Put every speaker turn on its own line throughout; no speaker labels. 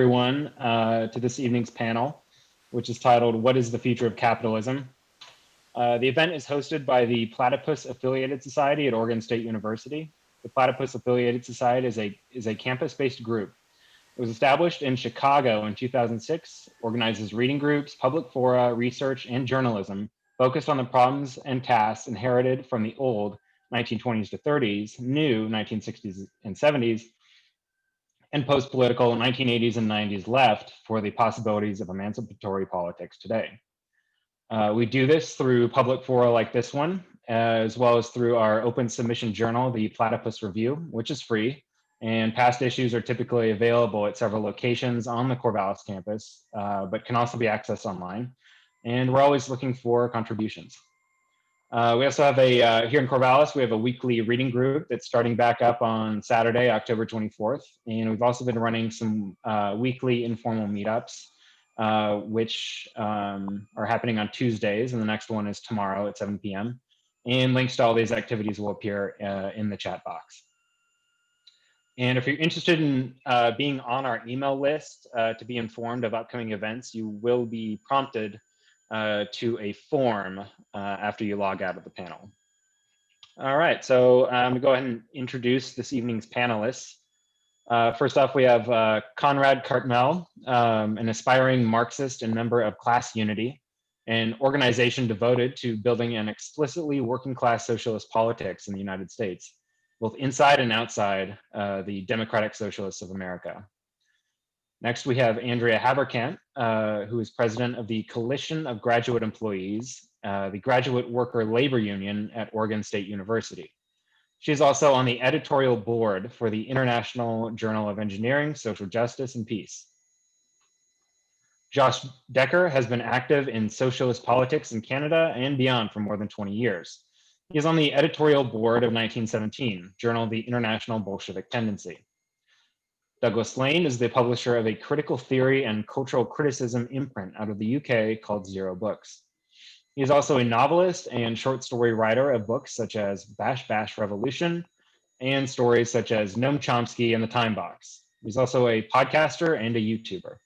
Everyone to this evening's panel, which is titled, What is the Future of Capitalism? The event is hosted by the Platypus Affiliated Society at Oregon State University. The Platypus Affiliated Society is a campus-based group. It was established in Chicago in 2006, organizes reading groups, public fora, research, and journalism focused on the problems and tasks inherited from the old 1920s to 30s, new 1960s and 70s, and post-political 1980s and 90s left for the possibilities of emancipatory politics today. We do this through public fora like this one, as well as through our open submission journal, the Platypus Review, which is free, and past issues are typically available at several locations on the Corvallis campus, but can also be accessed online. And we're always looking for contributions. We also have here in Corvallis, we have a weekly reading group that's starting back up on Saturday, October 24th. And we've also been running some weekly informal meetups, which are happening on Tuesdays. And the next one is tomorrow at 7 p.m. And links to all these activities will appear in the chat box. And if you're interested in being on our email list to be informed of upcoming events, you will be prompted to a form after you log out of the panel. All right, so I'm gonna go ahead and introduce this evening's panelists. First off, we have Conrad Cartmell, an aspiring Marxist and member of Class Unity, an organization devoted to building an explicitly working class socialist politics in the United States, both inside and outside the Democratic Socialists of America. Next, we have Andrea Haverkant, who is president of the Coalition of Graduate Employees, the Graduate Worker Labor Union at Oregon State University. She is also on the editorial board for the International Journal of Engineering, Social Justice, and Peace. Josh Decker has been active in socialist politics in Canada and beyond for more than 20 years. He is on the editorial board of 1917, Journal of the International Bolshevik Tendency. Douglas Lain is the publisher of a critical theory and cultural criticism imprint out of the UK called Zero Books. He is also a novelist and short story writer of books such as Bash Bash Revolution and stories such as Noam Chomsky and the Time Box. He's also a podcaster and a YouTuber.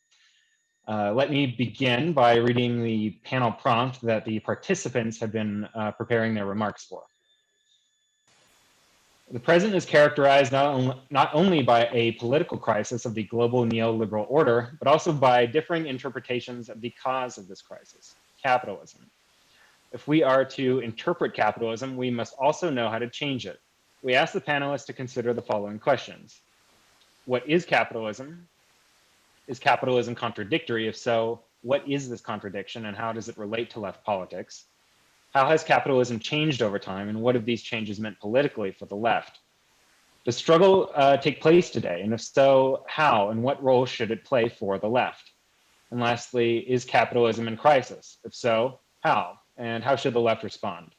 Let me begin by reading the panel prompt that the participants have been preparing their remarks for. The present is characterized not only by a political crisis of the global neoliberal order, but also by differing interpretations of the cause of this crisis, capitalism. If we are to interpret capitalism, we must also know how to change it. We ask the panelists to consider the following questions. What is capitalism? Is capitalism contradictory? If so, what is this contradiction and how does it relate to left politics? How has capitalism changed over time, and what have these changes meant politically for the left? Does struggle take place today, and if so, how and what role should it play for the left? And lastly, is capitalism in crisis? If so, how, and how should the left respond?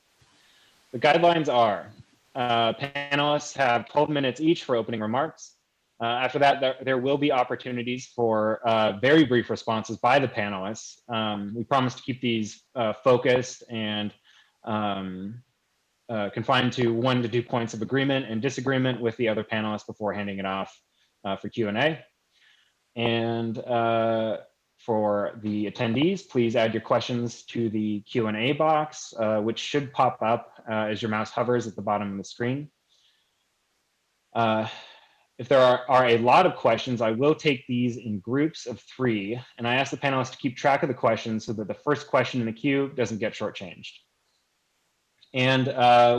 The guidelines are, panelists have 12 minutes each for opening remarks. After that, there will be opportunities for very brief responses by the panelists. We promise to keep these focused and confined to 1 to 2 points of agreement and disagreement with the other panelists before handing it off for Q&A. And for the attendees, please add your questions to the Q&A box, which should pop up as your mouse hovers at the bottom of the screen. If there are a lot of questions, I will take these in groups of 3, and I ask the panelists to keep track of the questions so that the first question in the queue doesn't get shortchanged. And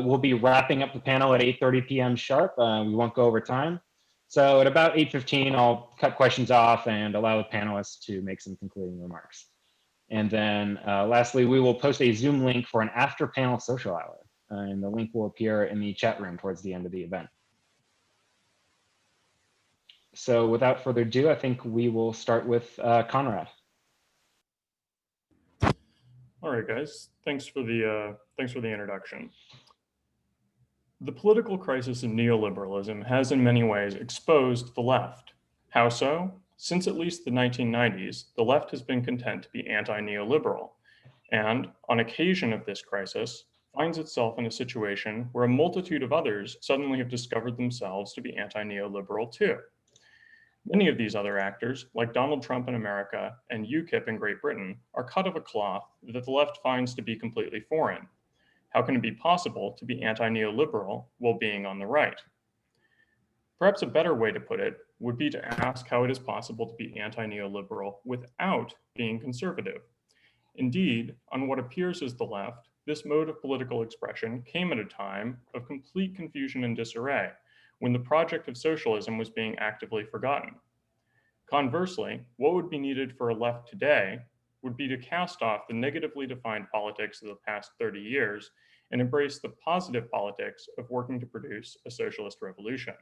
we'll be wrapping up the panel at 8:30 p.m. sharp. We won't go over time. So at about 8:15, I'll cut questions off and allow the panelists to make some concluding remarks. And then lastly, we will post a Zoom link for an after panel social hour, and the link will appear in the chat room towards the end of the event. So without further ado, I think we will start with Conrad.
All right, guys. Thanks for the introduction. The political crisis of neoliberalism has in many ways exposed the left. How so? Since at least the 1990s, the left has been content to be anti-neoliberal, and on occasion of this crisis, finds itself in a situation where a multitude of others suddenly have discovered themselves to be anti-neoliberal too. Many of these other actors, like Donald Trump in America and UKIP in Great Britain, are cut of a cloth that the left finds to be completely foreign. How can it be possible to be anti-neoliberal while being on the right? Perhaps a better way to put it would be to ask how it is possible to be anti-neoliberal without being conservative. Indeed, on what appears as the left, this mode of political expression came at a time of complete confusion and disarray, when the project of socialism was being actively forgotten. Conversely, what would be needed for a left today would be to cast off the negatively defined politics of the past 30 years and embrace the positive politics of working to produce a socialist revolution.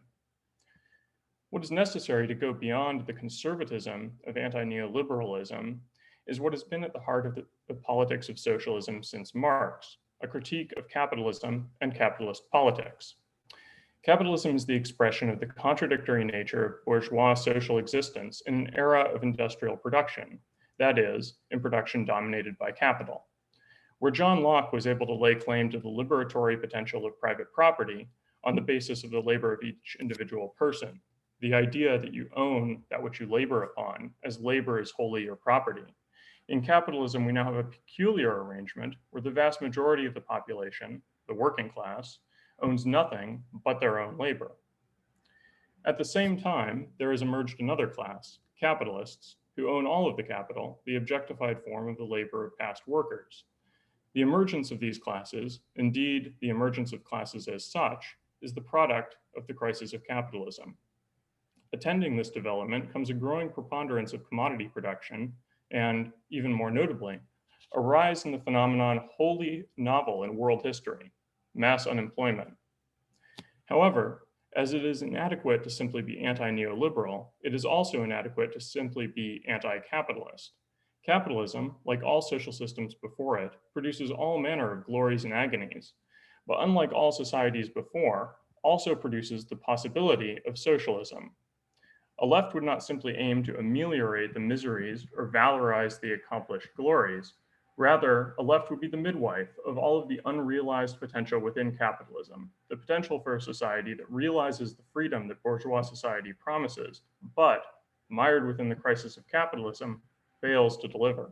What is necessary to go beyond the conservatism of anti-neoliberalism is what has been at the heart of the politics of socialism since Marx, a critique of capitalism and capitalist politics. Capitalism is the expression of the contradictory nature of bourgeois social existence in an era of industrial production, that is, in production dominated by capital. Where John Locke was able to lay claim to the liberatory potential of private property on the basis of the labor of each individual person, the idea that you own that which you labor upon, as labor is wholly your property. In capitalism, we now have a peculiar arrangement where the vast majority of the population, the working class, owns nothing but their own labor. At the same time, there has emerged another class, capitalists, who own all of the capital, the objectified form of the labor of past workers. The emergence of these classes, indeed the emergence of classes as such, is the product of the crisis of capitalism. Attending this development comes a growing preponderance of commodity production and, even more notably, a rise in the phenomenon wholly novel in world history, mass unemployment. However, as it is inadequate to simply be anti-neoliberal, it is also inadequate to simply be anti-capitalist. Capitalism, like all social systems before it, produces all manner of glories and agonies, but unlike all societies before, also produces the possibility of socialism. A left would not simply aim to ameliorate the miseries or valorize the accomplished glories. Rather, a left would be the midwife of all of the unrealized potential within capitalism, the potential for a society that realizes the freedom that bourgeois society promises, but, mired within the crisis of capitalism, fails to deliver.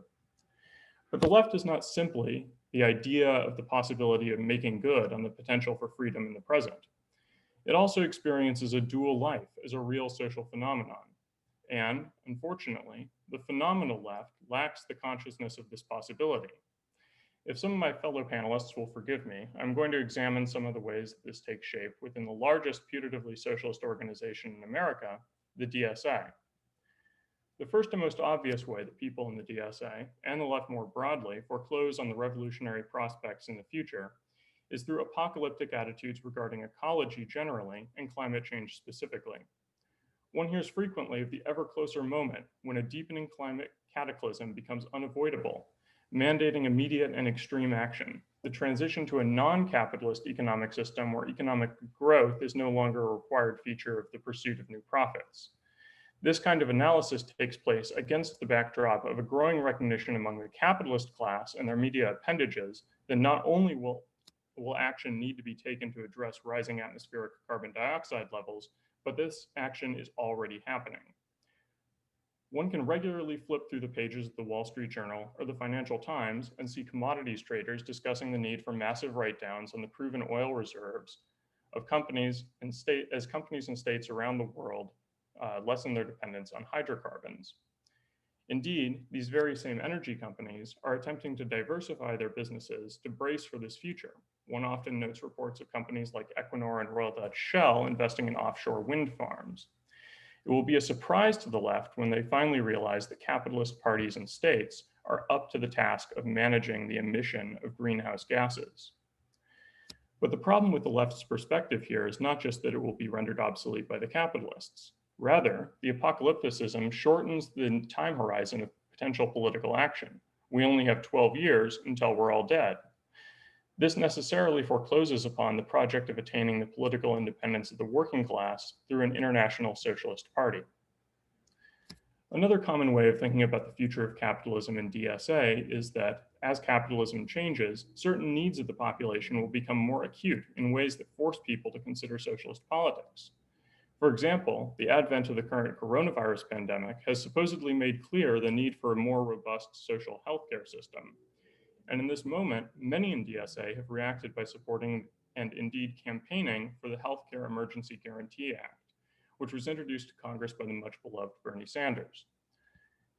But the left is not simply the idea of the possibility of making good on the potential for freedom in the present. It also experiences a dual life as a real social phenomenon. And, unfortunately, the phenomenal left lacks the consciousness of this possibility. If some of my fellow panelists will forgive me, I'm going to examine some of the ways that this takes shape within the largest putatively socialist organization in America, the DSA. The first and most obvious way that people in the DSA, and the left more broadly, foreclose on the revolutionary prospects in the future is through apocalyptic attitudes regarding ecology generally and climate change specifically. One hears frequently of the ever closer moment when a deepening climate cataclysm becomes unavoidable, mandating immediate and extreme action, the transition to a non-capitalist economic system where economic growth is no longer a required feature of the pursuit of new profits. This kind of analysis takes place against the backdrop of a growing recognition among the capitalist class and their media appendages that not only will action need to be taken to address rising atmospheric carbon dioxide levels, but this action is already happening. One can regularly flip through the pages of the Wall Street Journal or the Financial Times and see commodities traders discussing the need for massive write-downs on the proven oil reserves of companies and states around the world lessen their dependence on hydrocarbons. Indeed, these very same energy companies are attempting to diversify their businesses to brace for this future. One often notes reports of companies like Equinor and Royal Dutch Shell investing in offshore wind farms. It will be a surprise to the left when they finally realize that capitalist parties and states are up to the task of managing the emission of greenhouse gases. But the problem with the left's perspective here is not just that it will be rendered obsolete by the capitalists. Rather, the apocalypticism shortens the time horizon of potential political action. We only have 12 years until we're all dead. This necessarily forecloses upon the project of attaining the political independence of the working class through an international socialist party. Another common way of thinking about the future of capitalism in DSA is that as capitalism changes, certain needs of the population will become more acute in ways that force people to consider socialist politics. For example, the advent of the current coronavirus pandemic has supposedly made clear the need for a more robust social healthcare system. And in this moment, many in DSA have reacted by supporting and indeed campaigning for the Healthcare Emergency Guarantee Act, which was introduced to Congress by the much beloved Bernie Sanders.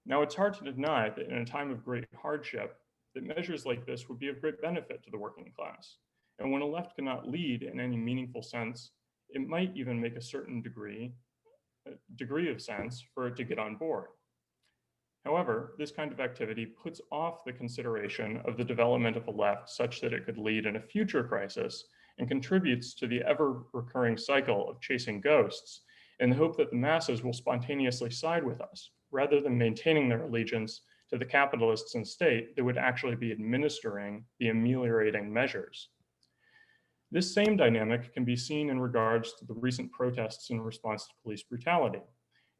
Now, it's hard to deny that in a time of great hardship, that measures like this would be of great benefit to the working class. And when a left cannot lead in any meaningful sense, it might even make a certain degree of sense for it to get on board. However, this kind of activity puts off the consideration of the development of a left such that it could lead in a future crisis and contributes to the ever-recurring cycle of chasing ghosts in the hope that the masses will spontaneously side with us, rather than maintaining their allegiance to the capitalists and state that would actually be administering the ameliorating measures. This same dynamic can be seen in regards to the recent protests in response to police brutality.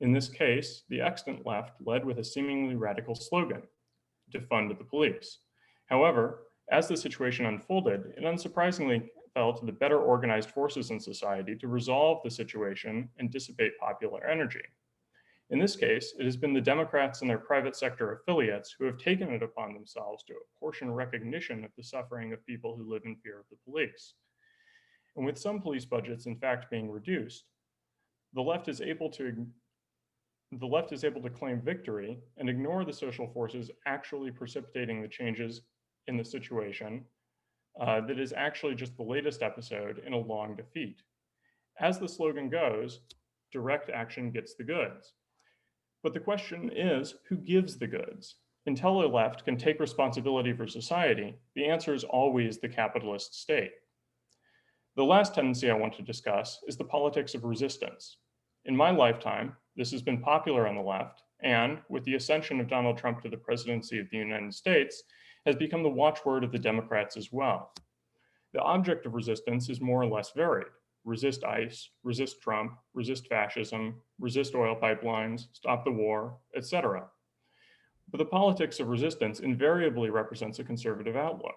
In this case, the extant left led with a seemingly radical slogan, defund the police. However, as the situation unfolded, it unsurprisingly fell to the better organized forces in society to resolve the situation and dissipate popular energy. In this case, it has been the Democrats and their private sector affiliates who have taken it upon themselves to apportion recognition of the suffering of people who live in fear of the police. And with some police budgets in fact being reduced, the left is able to claim victory and ignore the social forces actually precipitating the changes in the situation that is actually just the latest episode in a long defeat. As the slogan goes, direct action gets the goods. But the question is, who gives the goods? Until a left can take responsibility for society, the answer is always the capitalist state. The last tendency I want to discuss is the politics of resistance. In my lifetime, this has been popular on the left, and with the ascension of Donald Trump to the presidency of the United States, has become the watchword of the Democrats as well. The object of resistance is more or less varied. Resist ICE, resist Trump, resist fascism, resist oil pipelines, stop the war, etc. But the politics of resistance invariably represents a conservative outlook.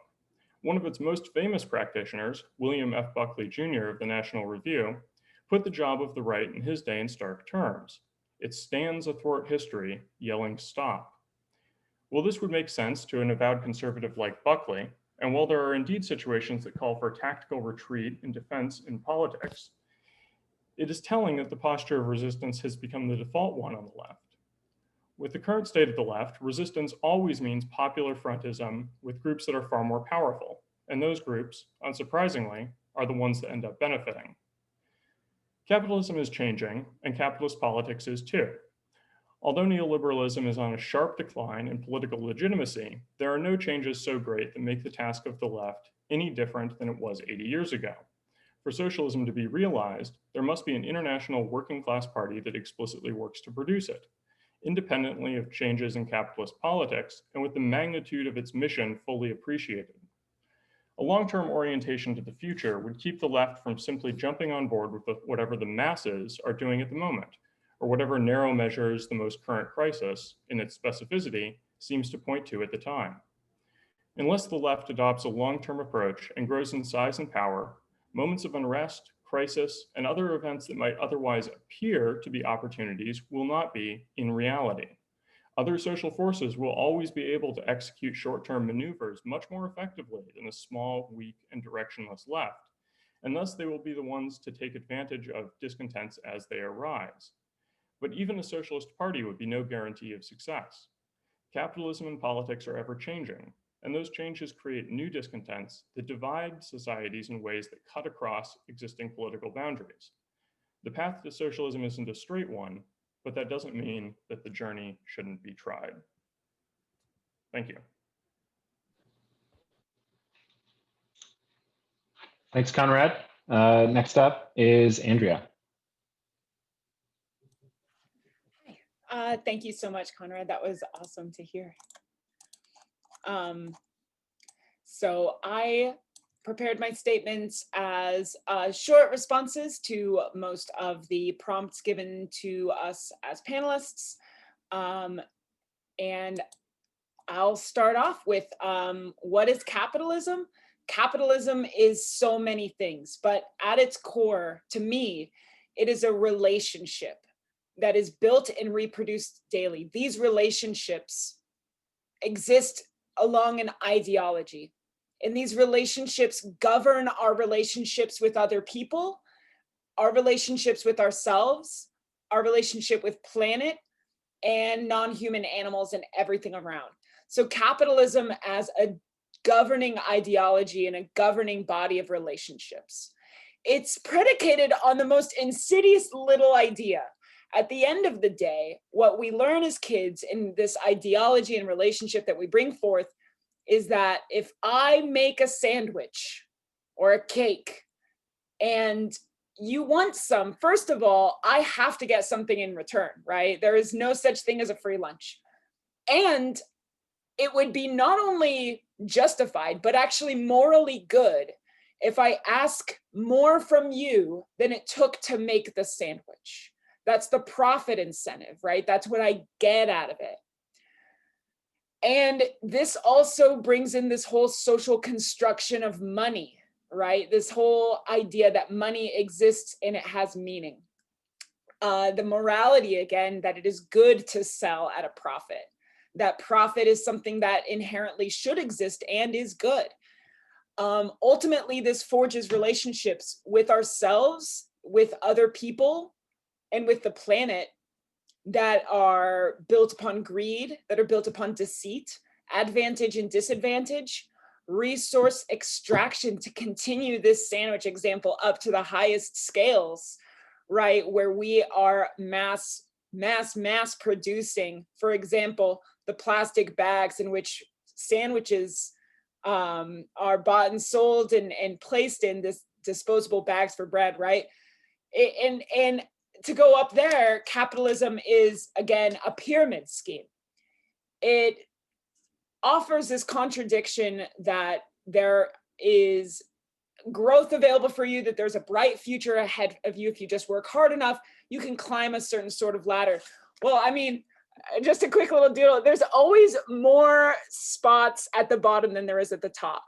One of its most famous practitioners, William F. Buckley Jr. of the National Review, put the job of the right in his day in stark terms. It stands athwart history, yelling stop. Well, this would make sense to an avowed conservative like Buckley, and while there are indeed situations that call for tactical retreat and defense in politics, it is telling that the posture of resistance has become the default one on the left. With the current state of the left, resistance always means popular frontism with groups that are far more powerful, and those groups, unsurprisingly, are the ones that end up benefiting. Capitalism is changing, and capitalist politics is too. Although neoliberalism is on a sharp decline in political legitimacy, there are no changes so great that make the task of the left any different than it was 80 years ago. For socialism to be realized, there must be an international working class party that explicitly works to produce it, independently of changes in capitalist politics and with the magnitude of its mission fully appreciated. A long-term orientation to the future would keep the left from simply jumping on board with whatever the masses are doing at the moment, or whatever narrow measures the most current crisis, in its specificity, seems to point to at the time. Unless the left adopts a long-term approach and grows in size and power, moments of unrest, crisis, and other events that might otherwise appear to be opportunities will not be in reality. Other social forces will always be able to execute short-term maneuvers much more effectively than a small, weak, and directionless left, and thus they will be the ones to take advantage of discontents as they arise. But even a socialist party would be no guarantee of success. Capitalism and politics are ever changing, and those changes create new discontents that divide societies in ways that cut across existing political boundaries. The path to socialism isn't a straight one, but that doesn't mean that the journey shouldn't be tried. Thank you.
Thanks, Conrad. Next up is Andrea.
Thank you so much, Conrad. That was awesome to hear. So I prepared my statements as short responses to most of the prompts given to us as panelists. And I'll start off with what is capitalism? Capitalism is so many things, but at its core, to me, It is a relationship that is built and reproduced daily. These relationships exist along an ideology, and these relationships govern our relationships with other people, our relationships with ourselves, our relationship with planet and non-human animals and everything around. So capitalism as a governing ideology and a governing body of relationships. It's predicated on the most insidious little idea. At the end of the day, what we learn as kids in this ideology and relationship that we bring forth is that if I make a sandwich or a cake and you want some, first of all, I have to get something in return, right? There is no such thing as a free lunch. And it would be not only justified, but actually morally good if I ask more from you than it took to make the sandwich. That's the profit incentive, right? That's what I get out of it. And this also brings in this whole social construction of money, right? This whole idea that money exists and it has meaning. The morality, again, that it is good to sell at a profit. That profit is something that inherently should exist and is good. Ultimately, this forges relationships with ourselves, with other people, and with the planet that are built upon greed, that are built upon deceit, advantage and disadvantage, resource extraction, to continue this sandwich example up to the highest scales, right? Where we are mass producing, for example, the plastic bags in which sandwiches are bought and sold and placed in this disposable bags for bread, right? And to go up there, capitalism is, again, a pyramid scheme. It offers this contradiction that there is growth available for you, that there's a bright future ahead of you. If you just work hard enough, you can climb a certain sort of ladder. Well, I mean, just a quick little deal. There's always more spots at the bottom than there is at the top.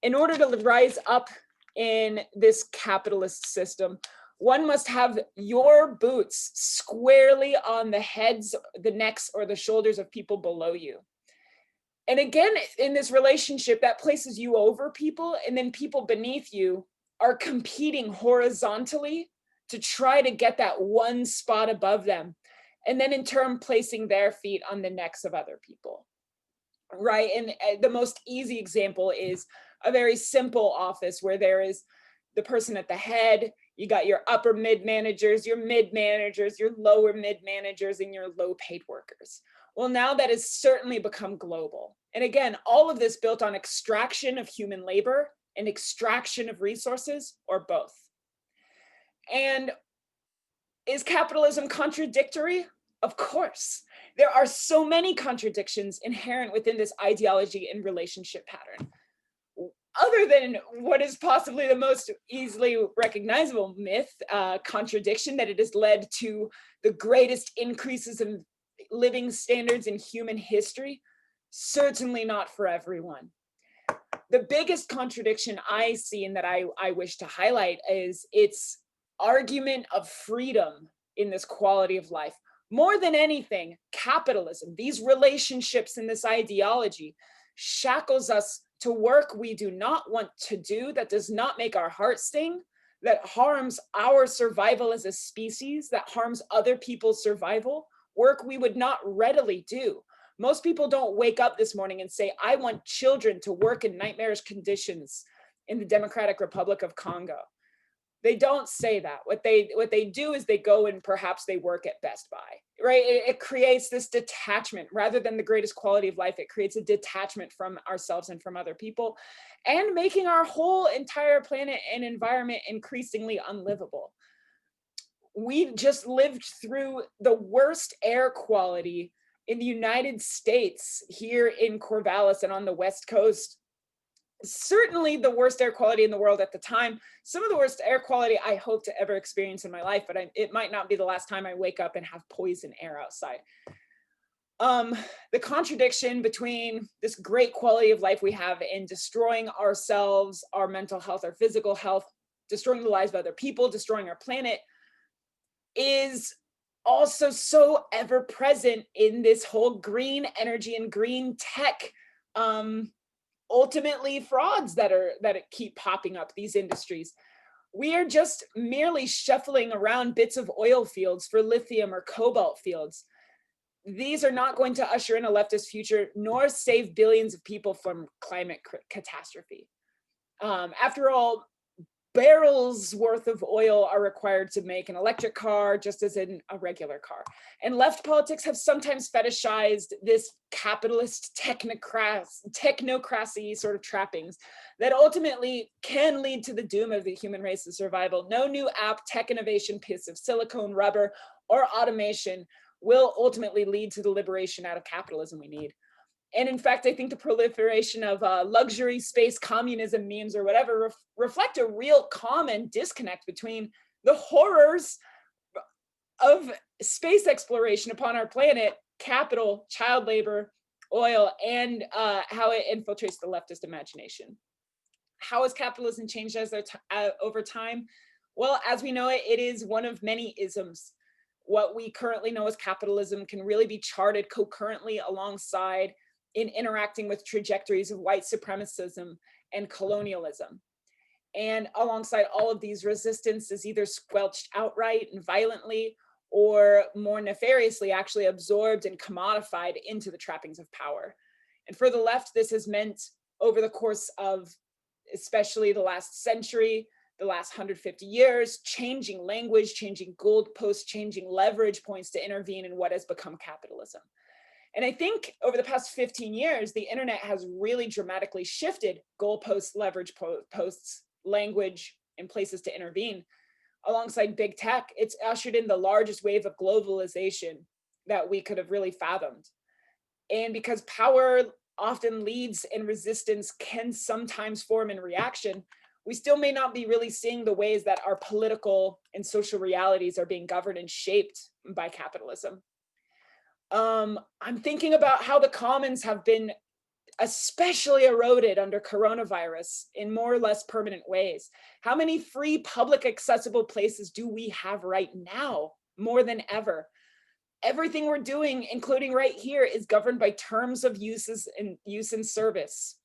In order to rise up in this capitalist system, one must have your boots squarely on the heads, the necks, or the shoulders of people below you. And again, in this relationship, that places you over people, and then people beneath you are competing horizontally to try to get that one spot above them, and then in turn placing their feet on the necks of other people, right? And the most easy example is a very simple office where there is the person at the head, you got your upper mid managers, your mid managers, your lower mid managers, and your low paid workers. Well, now that has certainly become global. And again, all of this built on extraction of human labor and extraction of resources, or both. And is capitalism contradictory? Of course. There are so many contradictions inherent within this ideology and relationship pattern. Other than what is possibly the most easily recognizable myth, contradiction, that it has led to the greatest increases in living standards in human history, certainly not for everyone. The biggest contradiction I see and that I wish to highlight is its argument of freedom in this quality of life. More than anything, capitalism, these relationships and this ideology shackles us to work we do not want to do, that does not make our heart sting, that harms our survival as a species, that harms other people's survival, work we would not readily do. Most people don't wake up this morning and say, I want children to work in nightmarish conditions in the Democratic Republic of Congo. They don't say that. What they do is they go and perhaps they work at Best Buy, right? It creates this detachment rather than the greatest quality of life. It creates a detachment from ourselves and from other people, and making our whole entire planet and environment increasingly unlivable. We just lived through the worst air quality in the United States here in Corvallis and on the West Coast. Certainly the worst air quality in the world at the time. Some of the worst air quality I hope to ever experience in my life, but it might not be the last time I wake up and have poison air outside. The contradiction between this great quality of life we have in destroying ourselves, our mental health, our physical health, destroying the lives of other people, destroying our planet, is also so ever present in this whole green energy and green tech, ultimately frauds that keep popping up, these industries. We are just merely shuffling around bits of oil fields for lithium or cobalt fields. These are not going to usher in a leftist future, nor save billions of people from climate catastrophe. After all, barrels worth of oil are required to make an electric car, just as in a regular car. And left politics have sometimes fetishized this capitalist technocracy sort of trappings that ultimately can lead to the doom of the human race's survival. No new app, tech innovation, piece of silicone, rubber, or automation will ultimately lead to the liberation out of capitalism we need. And in fact, I think the proliferation of luxury space communism memes or whatever reflect a real common disconnect between the horrors of space exploration upon our planet, capital, child labor, oil, and how it infiltrates the leftist imagination. How has capitalism changed over time? Well, as we know it, it is one of many isms. What we currently know as capitalism can really be charted concurrently alongside in interacting with trajectories of white supremacism and colonialism. And alongside all of these, resistance is either squelched outright and violently, or more nefariously actually absorbed and commodified into the trappings of power. And for the left, this has meant over the course of especially the last century, the last 150 years, changing language, changing goalposts, changing leverage points to intervene in what has become capitalism. And I think over the past 15 years, the internet has really dramatically shifted goalposts, leverage posts, language, and places to intervene. Alongside big tech, it's ushered in the largest wave of globalization that we could have really fathomed. And because power often leads and resistance can sometimes form in reaction, we still may not be really seeing the ways that our political and social realities are being governed and shaped by capitalism. I'm thinking about how the commons have been especially eroded under coronavirus in more or less permanent ways. How many free, public, accessible places do we have right now, more than ever? Everything we're doing, including right here, is governed by terms of use and service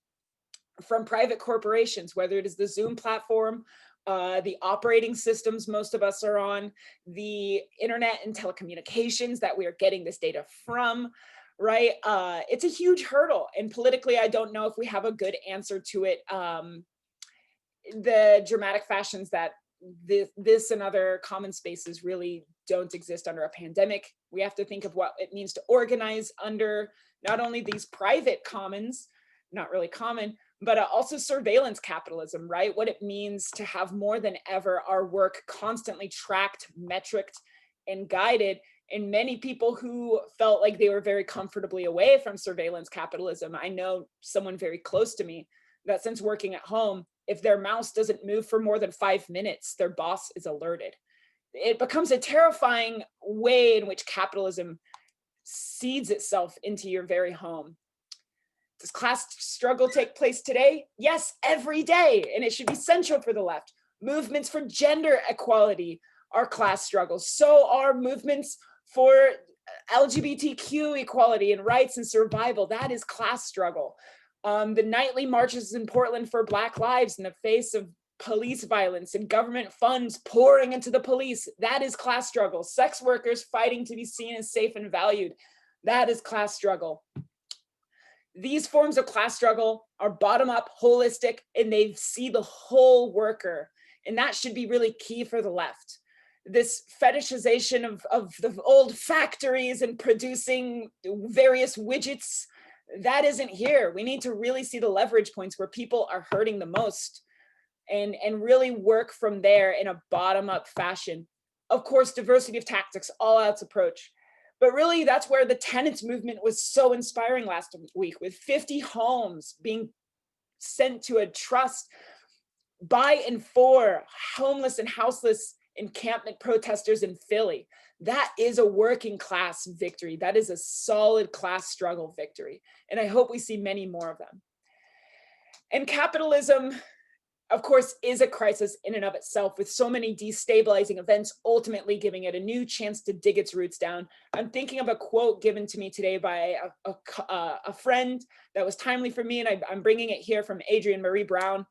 from private corporations, whether it is the Zoom platform, the operating systems most of us are on, the internet and telecommunications that we are getting this data from, right? It's a huge hurdle. And politically, I don't know if we have a good answer to it. The dramatic fashions that this and other common spaces really don't exist under a pandemic. We have to think of what it means to organize under not only these private commons, not really common, but also surveillance capitalism, right? What it means to have more than ever our work constantly tracked, metriced, and guided. And many people who felt like they were very comfortably away from surveillance capitalism. I know someone very close to me that since working at home, if their mouse doesn't move for more than 5 minutes, their boss is alerted. It becomes a terrifying way in which capitalism seeds itself into your very home. Does class struggle take place today? Yes, every day, and it should be central for the left. Movements for gender equality are class struggles. So are movements for LGBTQ equality and rights and survival. That is class struggle. The nightly marches in Portland for Black lives in the face of police violence and government funds pouring into the police. That is class struggle. Sex workers fighting to be seen as safe and valued. That is class struggle. These forms of class struggle are bottom up, holistic, and they see the whole worker. And that should be really key for the left. This fetishization of the old factories and producing various widgets, that isn't here. We need to really see the leverage points where people are hurting the most and really work from there in a bottom up fashion. Of course, diversity of tactics, all outs approach. But really, that's where the tenants movement was so inspiring last week, with 50 homes being sent to a trust by and for homeless and houseless encampment protesters in Philly. That is a working class victory. That is a solid class struggle victory. And I hope we see many more of them. And capitalism of course, is a crisis in and of itself, with so many destabilizing events ultimately giving it a new chance to dig its roots down. I'm thinking of a quote given to me today by a friend that was timely for me, and I'm bringing it here from Adrienne Marie Brown.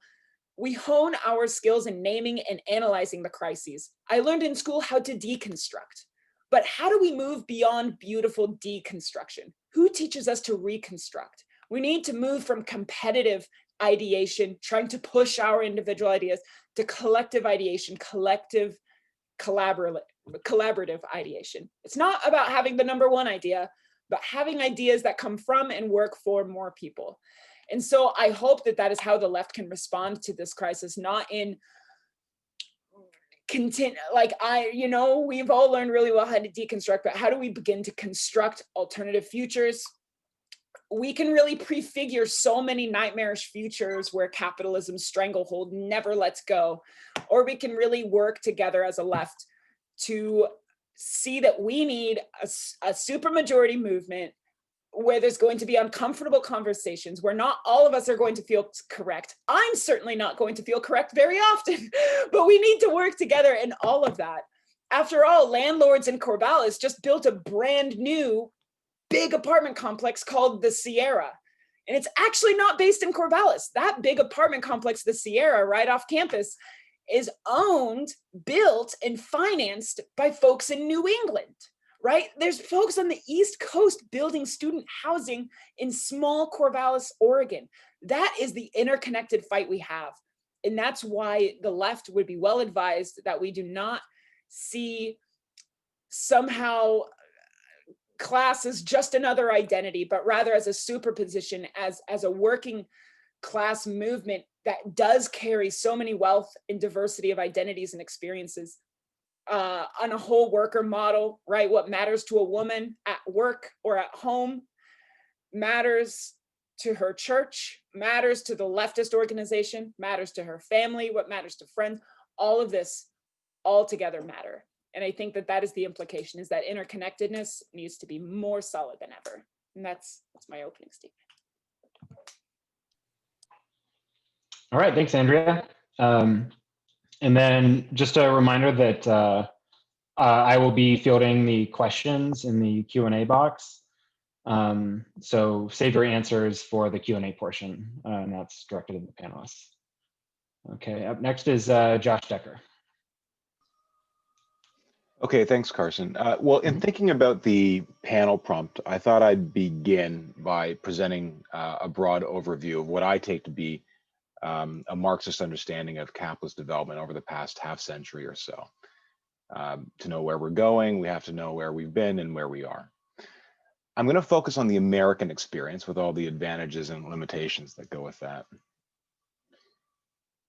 "We hone our skills in naming and analyzing the crises. I learned in school how to deconstruct. But how do we move beyond beautiful deconstruction? Who teaches us to reconstruct? We need to move from competitive ideation, trying to push our individual ideas, to collective ideation, collective collaborative ideation. It's not about having the number one idea, but having ideas that come from and work for more people." And so I hope that that is how the left can respond to this crisis, not in continue, like we've all learned really well how to deconstruct, but how do we begin to construct alternative futures? We can really prefigure so many nightmarish futures where capitalism's stranglehold never lets go, or we can really work together as a left to see that we need a supermajority movement where there's going to be uncomfortable conversations, where not all of us are going to feel correct. I'm certainly not going to feel correct very often, but we need to work together in all of that. After all, landlords in Corvallis just built a brand new big apartment complex called the Sierra. And it's actually not based in Corvallis. That big apartment complex, the Sierra, right off campus, is owned, built, and financed by folks in New England. Right? There's folks on the East Coast building student housing in small Corvallis, Oregon. That is the interconnected fight we have. And that's why the left would be well advised that we do not see somehow class as just another identity, but rather as a superposition, as a working class movement that does carry so many wealth and diversity of identities and experiences. On a whole worker model, right? What matters to a woman at work or at home matters to her church, matters to the leftist organization, matters to her family, what matters to friends. All of this all together matter. And I think that that is the implication, is that interconnectedness needs to be more solid than ever. And that's my opening statement.
All right, thanks, Andrea. And then just a reminder that I will be fielding the questions in the Q&A box. So save your answers for the Q&A portion, and that's directed at the panelists. Okay, up next is Josh Decker.
Okay, thanks, Carson. Well, in thinking about the panel prompt, I thought I'd begin by presenting a broad overview of what I take to be a Marxist understanding of capitalist development over the past half century or so. To know where we're going, we have to know where we've been and where we are. I'm going to focus on the American experience with all the advantages and limitations that go with that.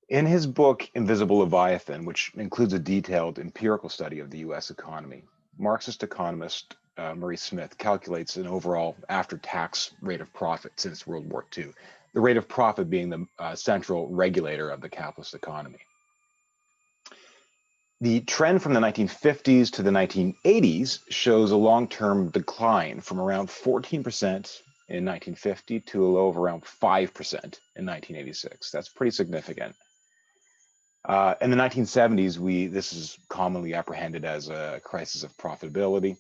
In his book, Invisible Leviathan, which includes a detailed empirical study of the US economy, Marxist economist Maurice Smith calculates an overall after-tax rate of profit since World War II, the rate of profit being the central regulator of the capitalist economy. The trend from the 1950s to the 1980s shows a long-term decline from around 14% in 1950 to a low of around 5% in 1986. That's pretty significant. In the 1970s, this is commonly apprehended as a crisis of profitability.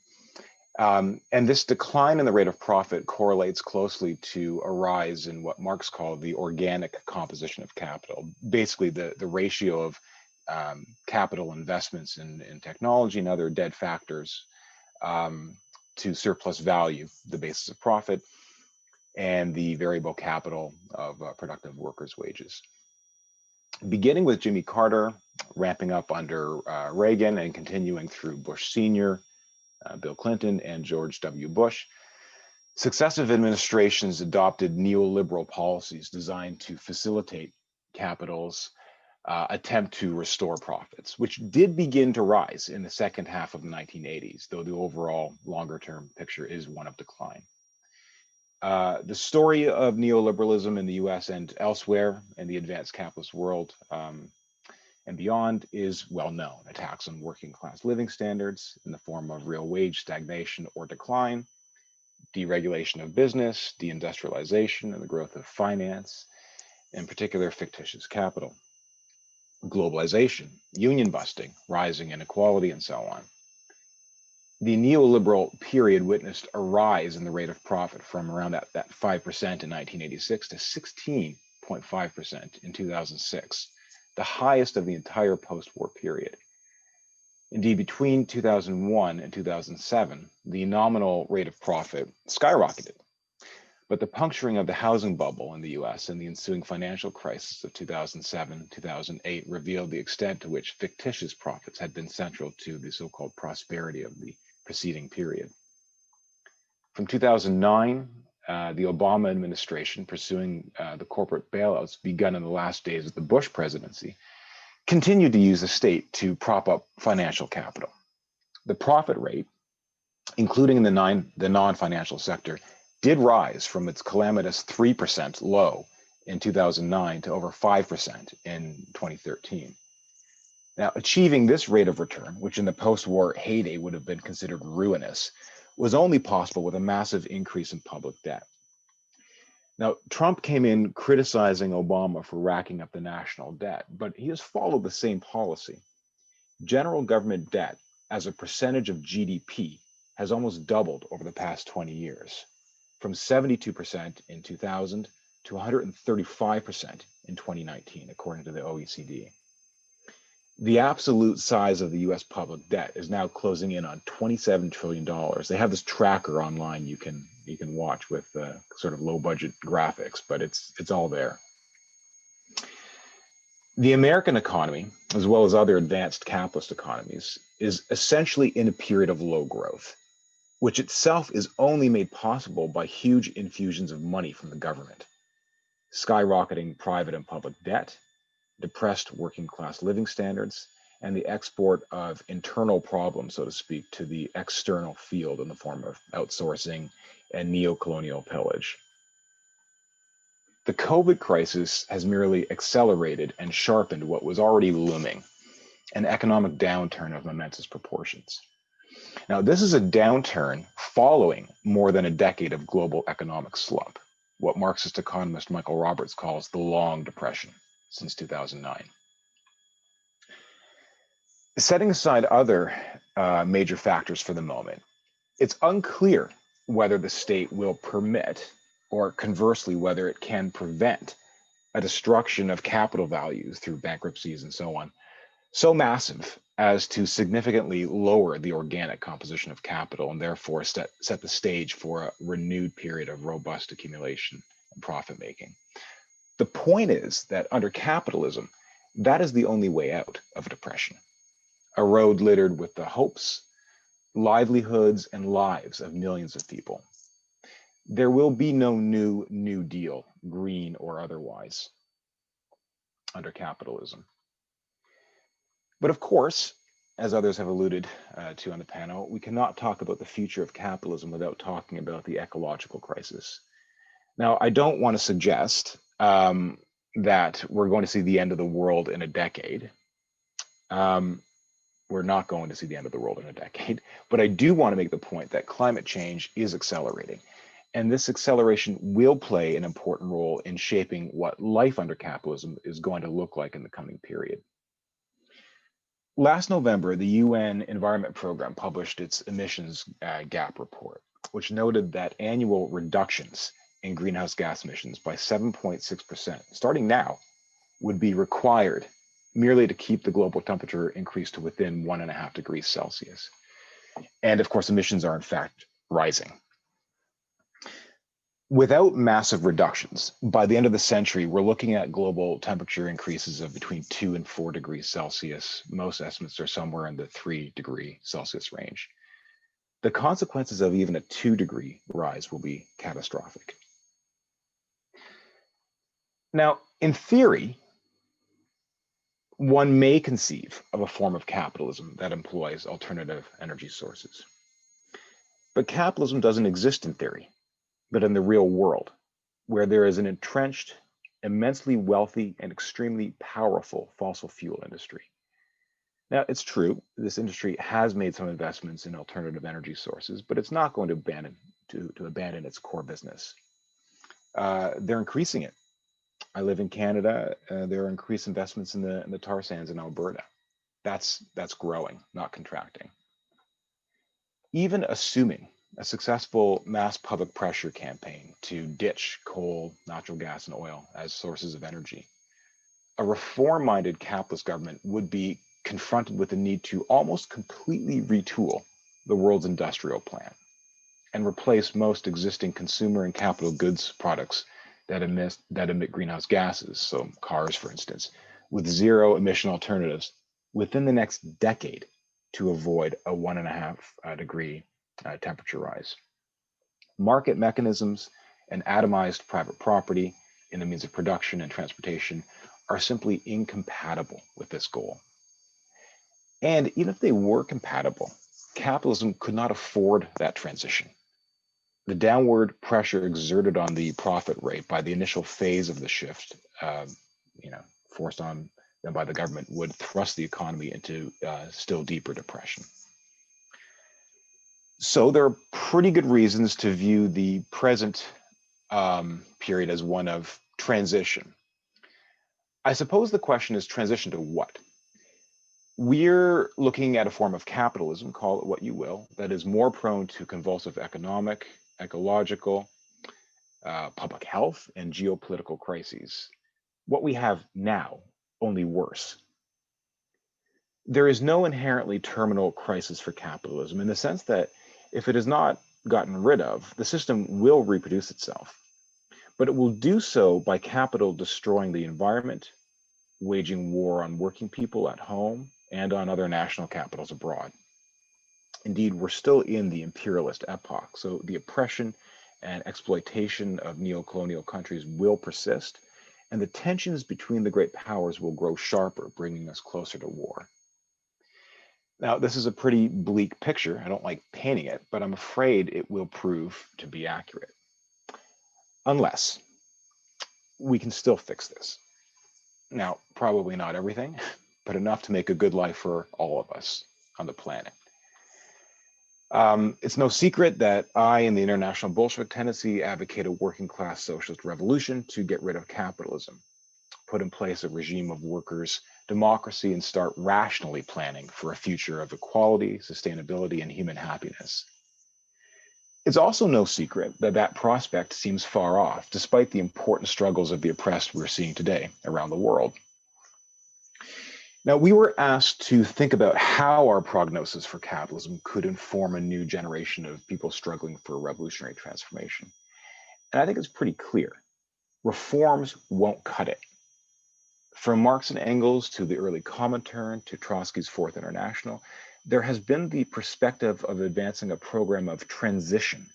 And this decline in the rate of profit correlates closely to a rise in what Marx called the organic composition of capital, basically the ratio of capital investments in technology and other dead factors to surplus value, the basis of profit, and the variable capital of productive workers' wages. Beginning with Jimmy Carter, ramping up under Reagan, and continuing through Bush Sr., Bill Clinton, and George W. Bush, successive administrations adopted neoliberal policies designed to facilitate capital's attempt to restore profits, which did begin to rise in the second half of the 1980s, though the overall longer-term picture is one of decline. The story of neoliberalism in the US and elsewhere in the advanced capitalist world and beyond is well known. Attacks on working class living standards in the form of real wage stagnation or decline, deregulation of business, deindustrialization, and the growth of finance, in particular fictitious capital. globalization, union busting, rising inequality, and so on. The neoliberal period witnessed a rise in the rate of profit from around that 5% in 1986 to 16.5% in 2006, the highest of the entire post-war period. Indeed, between 2001 and 2007, the nominal rate of profit skyrocketed. But the puncturing of the housing bubble in the US and the ensuing financial crisis of 2007-2008 revealed the extent to which fictitious profits had been central to the so-called prosperity of the preceding period. From 2009, the Obama administration, pursuing the corporate bailouts begun in the last days of the Bush presidency, continued to use the state to prop up financial capital. The profit rate, including the non-financial sector, did rise from its calamitous 3% low in 2009 to over 5% in 2013. Now, achieving this rate of return, which in the post-war heyday would have been considered ruinous, was only possible with a massive increase in public debt. Now, Trump came in criticizing Obama for racking up the national debt, but he has followed the same policy. General government debt as a percentage of GDP has almost doubled over the past 20 years, from 72% in 2000 to 135% in 2019, according to the OECD. The absolute size of the US public debt is now closing in on $27 trillion. They have this tracker online you can watch with sort of low budget graphics, but it's all there. The American economy, as well as other advanced capitalist economies, is essentially in a period of low growth, which itself is only made possible by huge infusions of money from the government, skyrocketing private and public debt, depressed working class living standards, and the export of internal problems, so to speak, to the external field in the form of outsourcing and neo-colonial pillage. The COVID crisis has merely accelerated and sharpened what was already looming, an economic downturn of momentous proportions. Now, this is a downturn following more than a decade of global economic slump, what Marxist economist Michael Roberts calls the Long Depression since 2009. Setting aside other major factors for the moment, it's unclear whether the state will permit, or conversely, whether it can prevent, a destruction of capital values through bankruptcies and so on, so massive as to significantly lower the organic composition of capital and therefore set the stage for a renewed period of robust accumulation and profit making. The point is that under capitalism, that is the only way out of a depression, a road littered with the hopes, livelihoods, and lives of millions of people. There will be no New Deal, green or otherwise, under capitalism. But of course, as others have alluded to on the panel, we cannot talk about the future of capitalism without talking about the ecological crisis. Now, I don't want to suggest that we're going to see the end of the world in a decade. We're not going to see the end of the world in a decade, but I do want to make the point that climate change is accelerating. And this acceleration will play an important role in shaping what life under capitalism is going to look like in the coming period. Last November, the UN Environment Programme published its emissions gap report, which noted that annual reductions in greenhouse gas emissions by 7.6%, starting now, would be required merely to keep the global temperature increase to within 1.5 degrees Celsius. And of course, emissions are in fact rising. Without massive reductions, by the end of the century, we're looking at global temperature increases of between 2 and 4 degrees Celsius. Most estimates are somewhere in the 3 degree Celsius range. The consequences of even a 2-degree rise will be catastrophic. Now, in theory, one may conceive of a form of capitalism that employs alternative energy sources. But capitalism doesn't exist in theory, but in the real world, where there is an entrenched, immensely wealthy, and extremely powerful fossil fuel industry. Now, it's true, this industry has made some investments in alternative energy sources, but it's not going to abandon its core business. They're increasing it. I live in Canada. There are increased investments in the tar sands in Alberta. That's growing, not contracting. Even assuming a successful mass public pressure campaign to ditch coal, natural gas, and oil as sources of energy, a reform-minded capitalist government would be confronted with the need to almost completely retool the world's industrial plan and replace most existing consumer and capital goods products that emit greenhouse gases, so cars, for instance, with zero emission alternatives within the next decade to avoid a 1.5 degree temperature rise. Market mechanisms and atomized private property in the means of production and transportation are simply incompatible with this goal. And even if they were compatible, capitalism could not afford that transition. The downward pressure exerted on the profit rate by the initial phase of the shift, forced on them by the government, would thrust the economy into still deeper depression. So there are pretty good reasons to view the present period as one of transition. I suppose the question is transition to what? We're looking at a form of capitalism, call it what you will, that is more prone to convulsive economic, ecological, public health, and geopolitical crises. What we have now, only worse. There is no inherently terminal crisis for capitalism in the sense that if it is not gotten rid of, the system will reproduce itself. But it will do so by capital destroying the environment, waging war on working people at home and on other national capitals abroad. Indeed, we're still in the imperialist epoch, so the oppression and exploitation of neo-colonial countries will persist, and the tensions between the great powers will grow sharper, bringing us closer to war. Now, this is a pretty bleak picture. I don't like painting it, but I'm afraid it will prove to be accurate. Unless we can still fix this. Now, probably not everything, but enough to make a good life for all of us on the planet. It's no secret that I and the International Bolshevik Tendency advocate a working class socialist revolution to get rid of capitalism, put in place a regime of workers' democracy, and start rationally planning for a future of equality, sustainability, and human happiness. It's also no secret that that prospect seems far off, despite the important struggles of the oppressed we're seeing today around the world. Now, we were asked to think about how our prognosis for capitalism could inform a new generation of people struggling for revolutionary transformation. And I think it's pretty clear. Reforms won't cut it. From Marx and Engels to the early Comintern to Trotsky's Fourth International, there has been the perspective of advancing a program of transition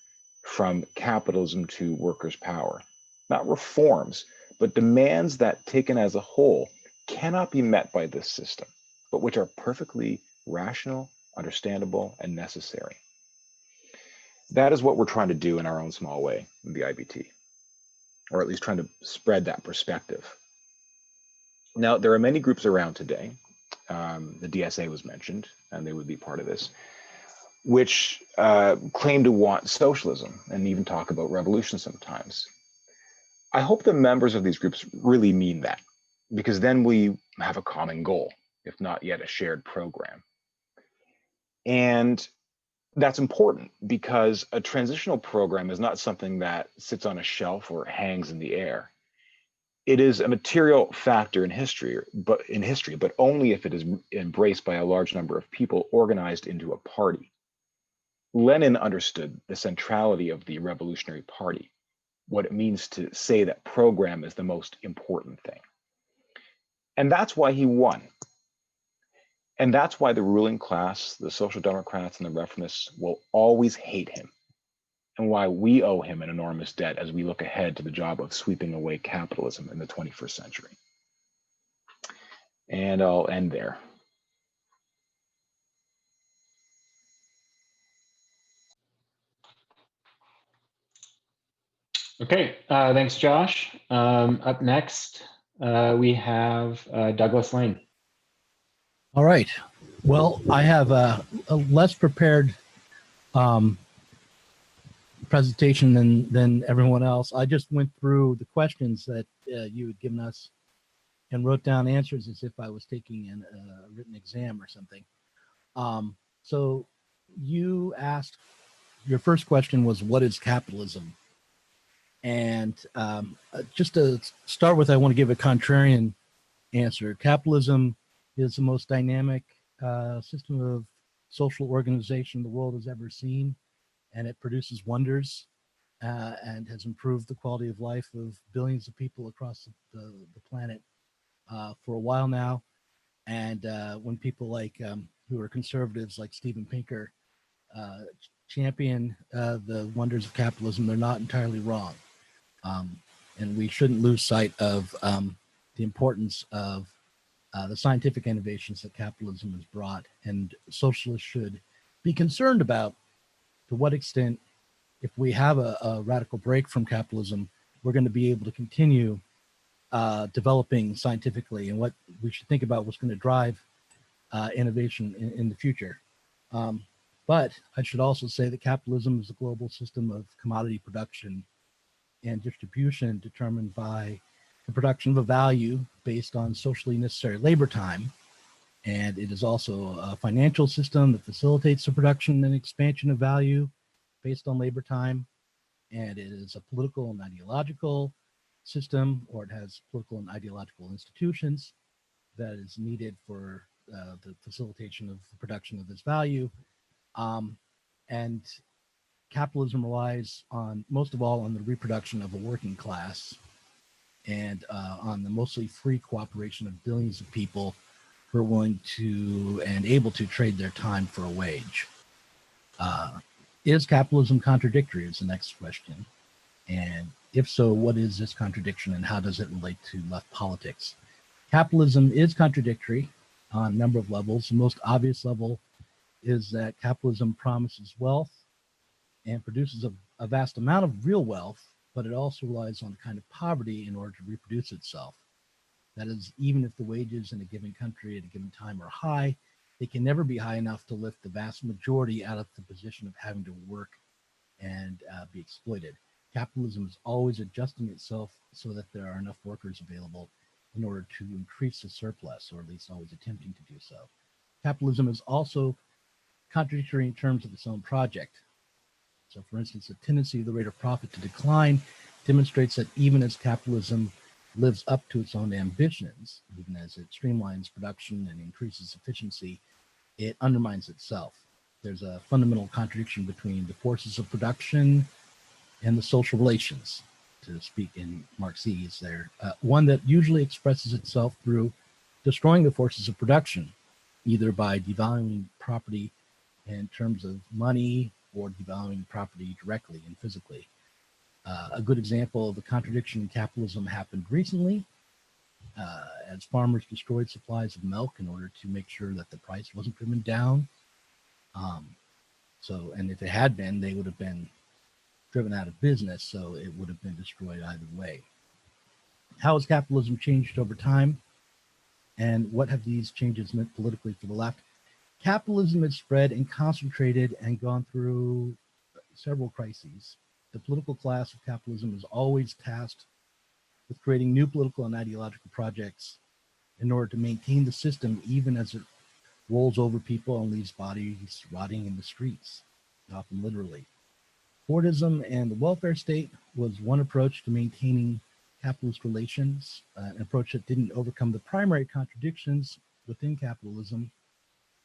from capitalism to workers' power. Not reforms, but demands that, taken as a whole, cannot be met by this system, but which are perfectly rational, understandable, and necessary. That is what we're trying to do in our own small way in the IBT, or at least trying to spread that perspective. Now, there are many groups around today, the DSA was mentioned, and they would be part of this, which claim to want socialism and even talk about revolution sometimes. I hope the members of these groups really mean that, because then we have a common goal, if not yet a shared program. And that's important because a transitional program is not something that sits on a shelf or hangs in the air. It is a material factor in history, but only if it is embraced by a large number of people organized into a party. Lenin understood the centrality of the Revolutionary Party, what it means to say that program is the most important thing. And that's why he won. And that's why the ruling class, the Social Democrats and the Reformists, will always hate him, and why we owe him an enormous debt as we look ahead to the job of sweeping away capitalism in the 21st century. And I'll end there.
Okay, thanks, Josh. Up next, we have Douglas Lain.
All right. Well, I have a less prepared presentation than everyone else. I just went through the questions that you had given us and wrote down answers as if I was taking a written exam or something. So you asked, your first question was, what is capitalism? And just to start with, I want to give a contrarian answer. Capitalism is the most dynamic system of social organization the world has ever seen, and it produces wonders and has improved the quality of life of billions of people across the planet for a while now. And when people like who are conservatives like Steven Pinker champion the wonders of capitalism, they're not entirely wrong. And we shouldn't lose sight of the importance of the scientific innovations that capitalism has brought, and socialists should be concerned about to what extent, if we have a radical break from capitalism, we're going to be able to continue developing scientifically, and what we should think about what's going to drive innovation in the future. But I should also say that capitalism is a global system of commodity production and distribution determined by the production of a value based on socially necessary labor time. And it is also a financial system that facilitates the production and expansion of value based on labor time. And it is a political and ideological system, or it has political and ideological institutions that is needed for the facilitation of the production of this value. And capitalism relies on, most of all, on the reproduction of a working class and on the mostly free cooperation of billions of people who are willing to and able to trade their time for a wage. Is capitalism contradictory is the next question. And if so, what is this contradiction and how does it relate to left politics? Capitalism is contradictory on a number of levels. The most obvious level is that capitalism promises wealth and produces a vast amount of real wealth, but it also relies on a kind of poverty in order to reproduce itself. That is, even if the wages in a given country at a given time are high, they can never be high enough to lift the vast majority out of the position of having to work and be exploited. Capitalism is always adjusting itself so that there are enough workers available in order to increase the surplus, or at least always attempting to do so. Capitalism is also contradictory in terms of its own project. So, for instance, the tendency of the rate of profit to decline demonstrates that even as capitalism lives up to its own ambitions, even as it streamlines production and increases efficiency, it undermines itself. There's a fundamental contradiction between the forces of production and the social relations, to speak in Marxese there. One that usually expresses itself through destroying the forces of production, either by devaluing property in terms of money or devaluing property directly and physically. A good example of the contradiction in capitalism happened recently as farmers destroyed supplies of milk in order to make sure that the price wasn't driven down. And if it had been, they would have been driven out of business, so it would have been destroyed either way. How has capitalism changed over time? And what have these changes meant politically for the left? Capitalism has spread and concentrated and gone through several crises. The political class of capitalism is always tasked with creating new political and ideological projects in order to maintain the system, even as it rolls over people and leaves bodies rotting in the streets, often literally. Fordism and the welfare state was one approach to maintaining capitalist relations, an approach that didn't overcome the primary contradictions within capitalism,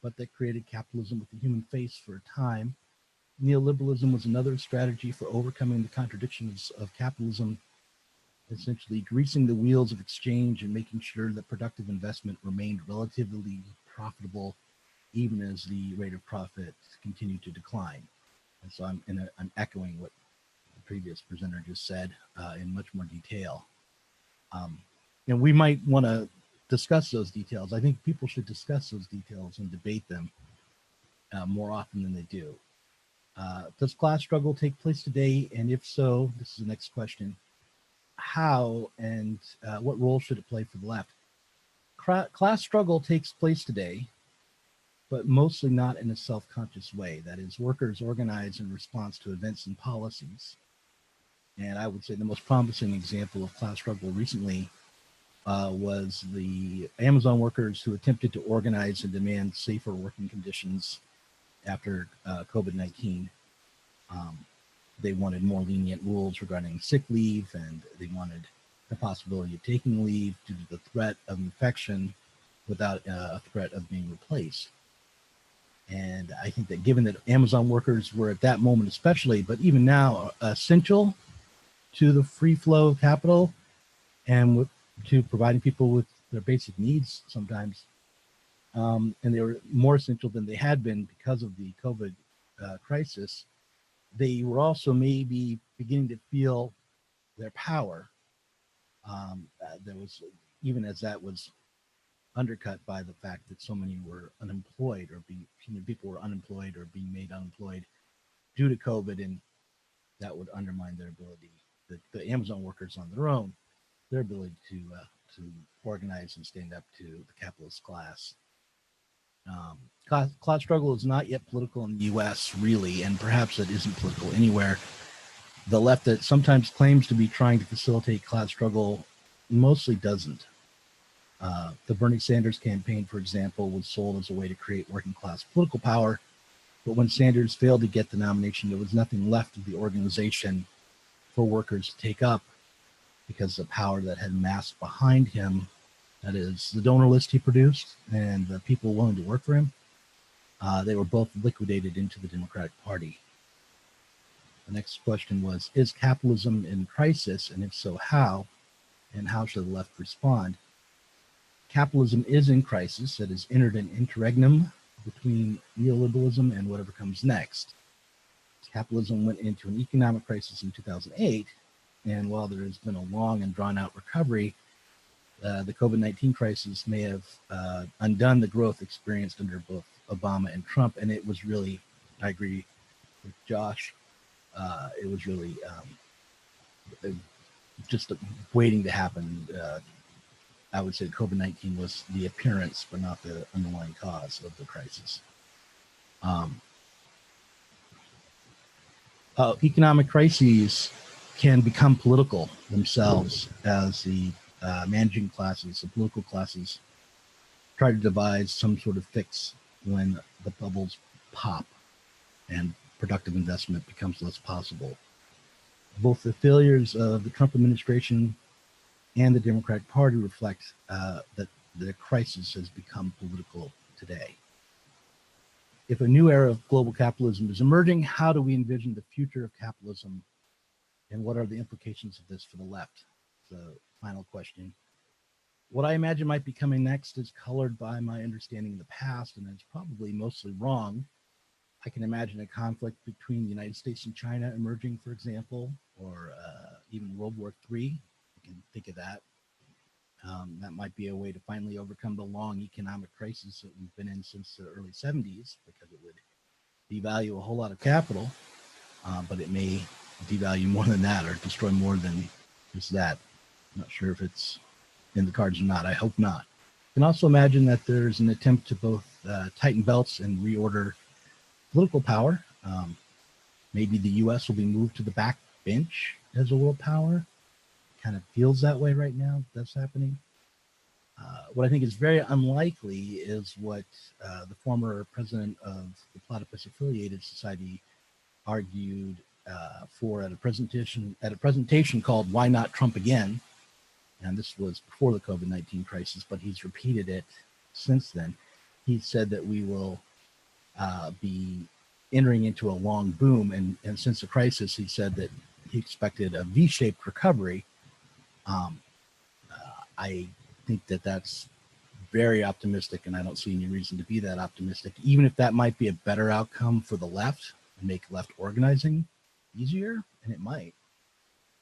but that created capitalism with a human face for a time. Neoliberalism was another strategy for overcoming the contradictions of capitalism, essentially greasing the wheels of exchange and making sure that productive investment remained relatively profitable, even as the rate of profit continued to decline. And so I'm echoing what the previous presenter just said in much more detail. And we might want to discuss those details. I think people should discuss those details and debate them more often than they do. Does class struggle take place today? And if so, this is the next question. How and what role should it play for the left? Class struggle takes place today but mostly not in a self-conscious way. That is, workers organize in response to events and policies. And I would say the most promising example of class struggle recently was the Amazon workers who attempted to organize and demand safer working conditions after COVID-19. They wanted more lenient rules regarding sick leave, and they wanted the possibility of taking leave due to the threat of infection without a threat of being replaced. And I think that given that Amazon workers were at that moment especially, but even now, essential to the free flow of capital and to providing people with their basic needs sometimes, and they were more essential than they had been because of the COVID crisis, they were also maybe beginning to feel their power. There was, even as that was undercut by the fact that so many were unemployed, or people were unemployed or being made unemployed due to COVID, and that would undermine their ability, the Amazon workers on their own, their ability to organize and stand up to the capitalist class. Class struggle is not yet political in the U.S. really, and perhaps it isn't political anywhere. The left that sometimes claims to be trying to facilitate class struggle mostly doesn't. The Bernie Sanders campaign, for example, was sold as a way to create working class political power. But when Sanders failed to get the nomination, there was nothing left of the organization for workers to take up, because the power that had massed behind him, that is the donor list he produced and the people willing to work for him, they were both liquidated into the Democratic Party. The next question was, is capitalism in crisis? And if so, how? And how should the left respond? Capitalism is in crisis. It has entered an interregnum between neoliberalism and whatever comes next. Capitalism went into an economic crisis in 2008, and while there has been a long and drawn-out recovery, the COVID-19 crisis may have undone the growth experienced under both Obama and Trump, and it was really, I agree with Josh, it was really just waiting to happen. I would say COVID-19 was the appearance, but not the underlying cause of the crisis. Economic crises can become political themselves as the managing classes, the political classes, try to devise some sort of fix when the bubbles pop and productive investment becomes less possible. Both the failures of the Trump administration and the Democratic Party reflect that the crisis has become political today. If a new era of global capitalism is emerging, how do we envision the future of capitalism, and what are the implications of this for the left? The final question. What I imagine might be coming next is colored by my understanding of the past, and it's probably mostly wrong. I can imagine a conflict between the United States and China emerging, for example, or even World War III. You can think of that. That might be a way to finally overcome the long economic crisis that we've been in since the early 70s, because it would devalue a whole lot of capital, but it may devalue more than that, or destroy more than just that. I'm not sure if it's in the cards or not. I hope not. You can also imagine that there's an attempt to both tighten belts and reorder political power. Maybe the U.S. will be moved to the back bench as a world power. Kind of feels that way right now. That's happening. What I think is very unlikely is what the former president of the Platypus Affiliated Society argued for at a presentation called "Why Not Trump Again?" And this was before the COVID-19 crisis, but he's repeated it since then. He said that we will be entering into a long boom, and since the crisis, he said that he expected a V-shaped recovery. I think that that's very optimistic, and I don't see any reason to be that optimistic, even if that might be a better outcome for the left and make left organizing easier, and it might.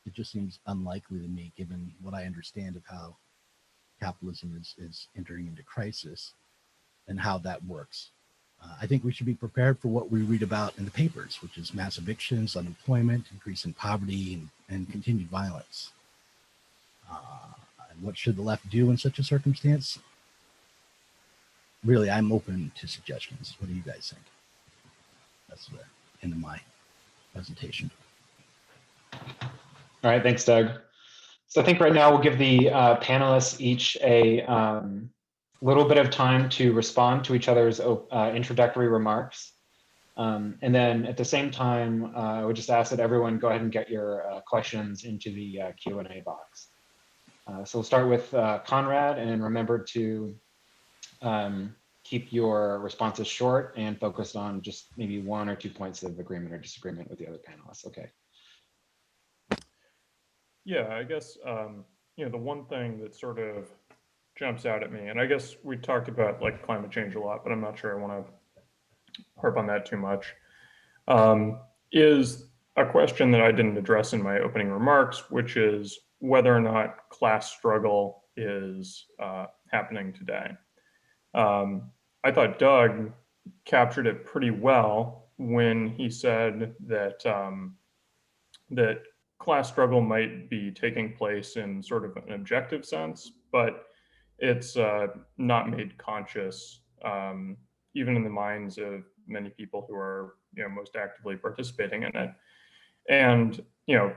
It just seems unlikely to me, given what I understand of how capitalism is entering into crisis and how that works. I think we should be prepared for what we read about in the papers, which is mass evictions, unemployment, increase in poverty, and continued violence. And what should the left do in such a circumstance? really, I'm open to suggestions. What do you guys think? That's the end of my presentation.
All right, thanks, Doug. So I think right now we'll give the panelists each a little bit of time to respond to each other's introductory remarks. And then at the same time, I would just ask that everyone go ahead and get your questions into the Q&A box. So we'll start with Conrad, and remember to keep your responses short and focused on just maybe 1 or 2 points of agreement or disagreement with the other panelists. Okay.
Yeah, I guess, you know, the one thing that sort of jumps out at me, and I guess we talked about like climate change a lot, but I'm not sure I want to harp on that too much, is a question that I didn't address in my opening remarks, which is whether or not class struggle is happening today. I thought Doug captured it pretty well when he said that that class struggle might be taking place in sort of an objective sense, but it's not made conscious, even in the minds of many people who are, you know, most actively participating in it. And, you know,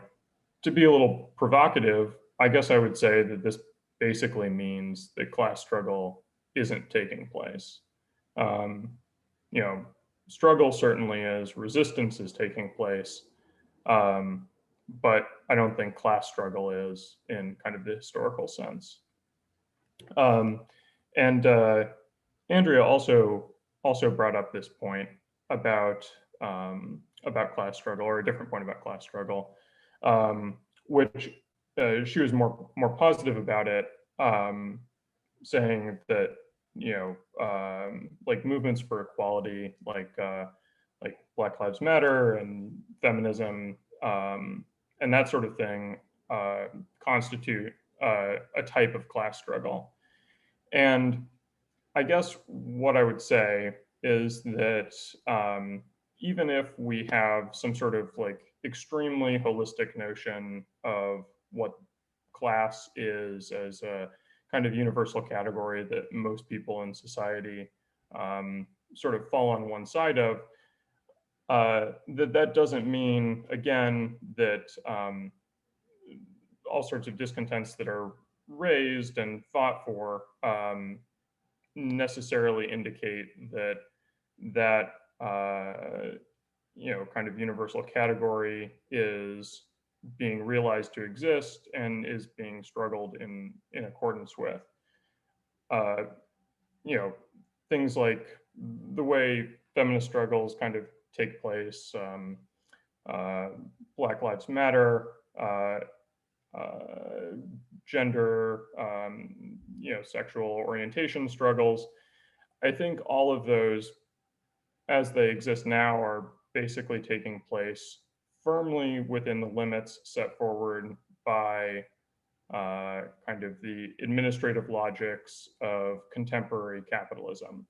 to be a little provocative, I guess I would say that this basically means that class struggle isn't taking place. You know, struggle certainly is, resistance is taking place, but I don't think class struggle is in kind of the historical sense. And Andrea also brought up this point about class struggle, or a different point about class struggle, which she was more positive about it, saying that, you know, like movements for equality, like Black Lives Matter and feminism, and that sort of thing, constitute a type of class struggle. And I guess what I would say is that even if we have some sort of like extremely holistic notion of what class is as a kind of universal category that most people in society sort of fall on one side of, that doesn't mean, again, that all sorts of discontents that are raised and fought for necessarily indicate that you know, kind of universal category is being realized to exist and is being struggled in accordance with. You know, things like the way feminist struggles kind of take place, Black Lives Matter, gender, you know, sexual orientation struggles. I think all of those, as they exist now, are basically taking place firmly within the limits set forward by kind of the administrative logics of contemporary capitalism.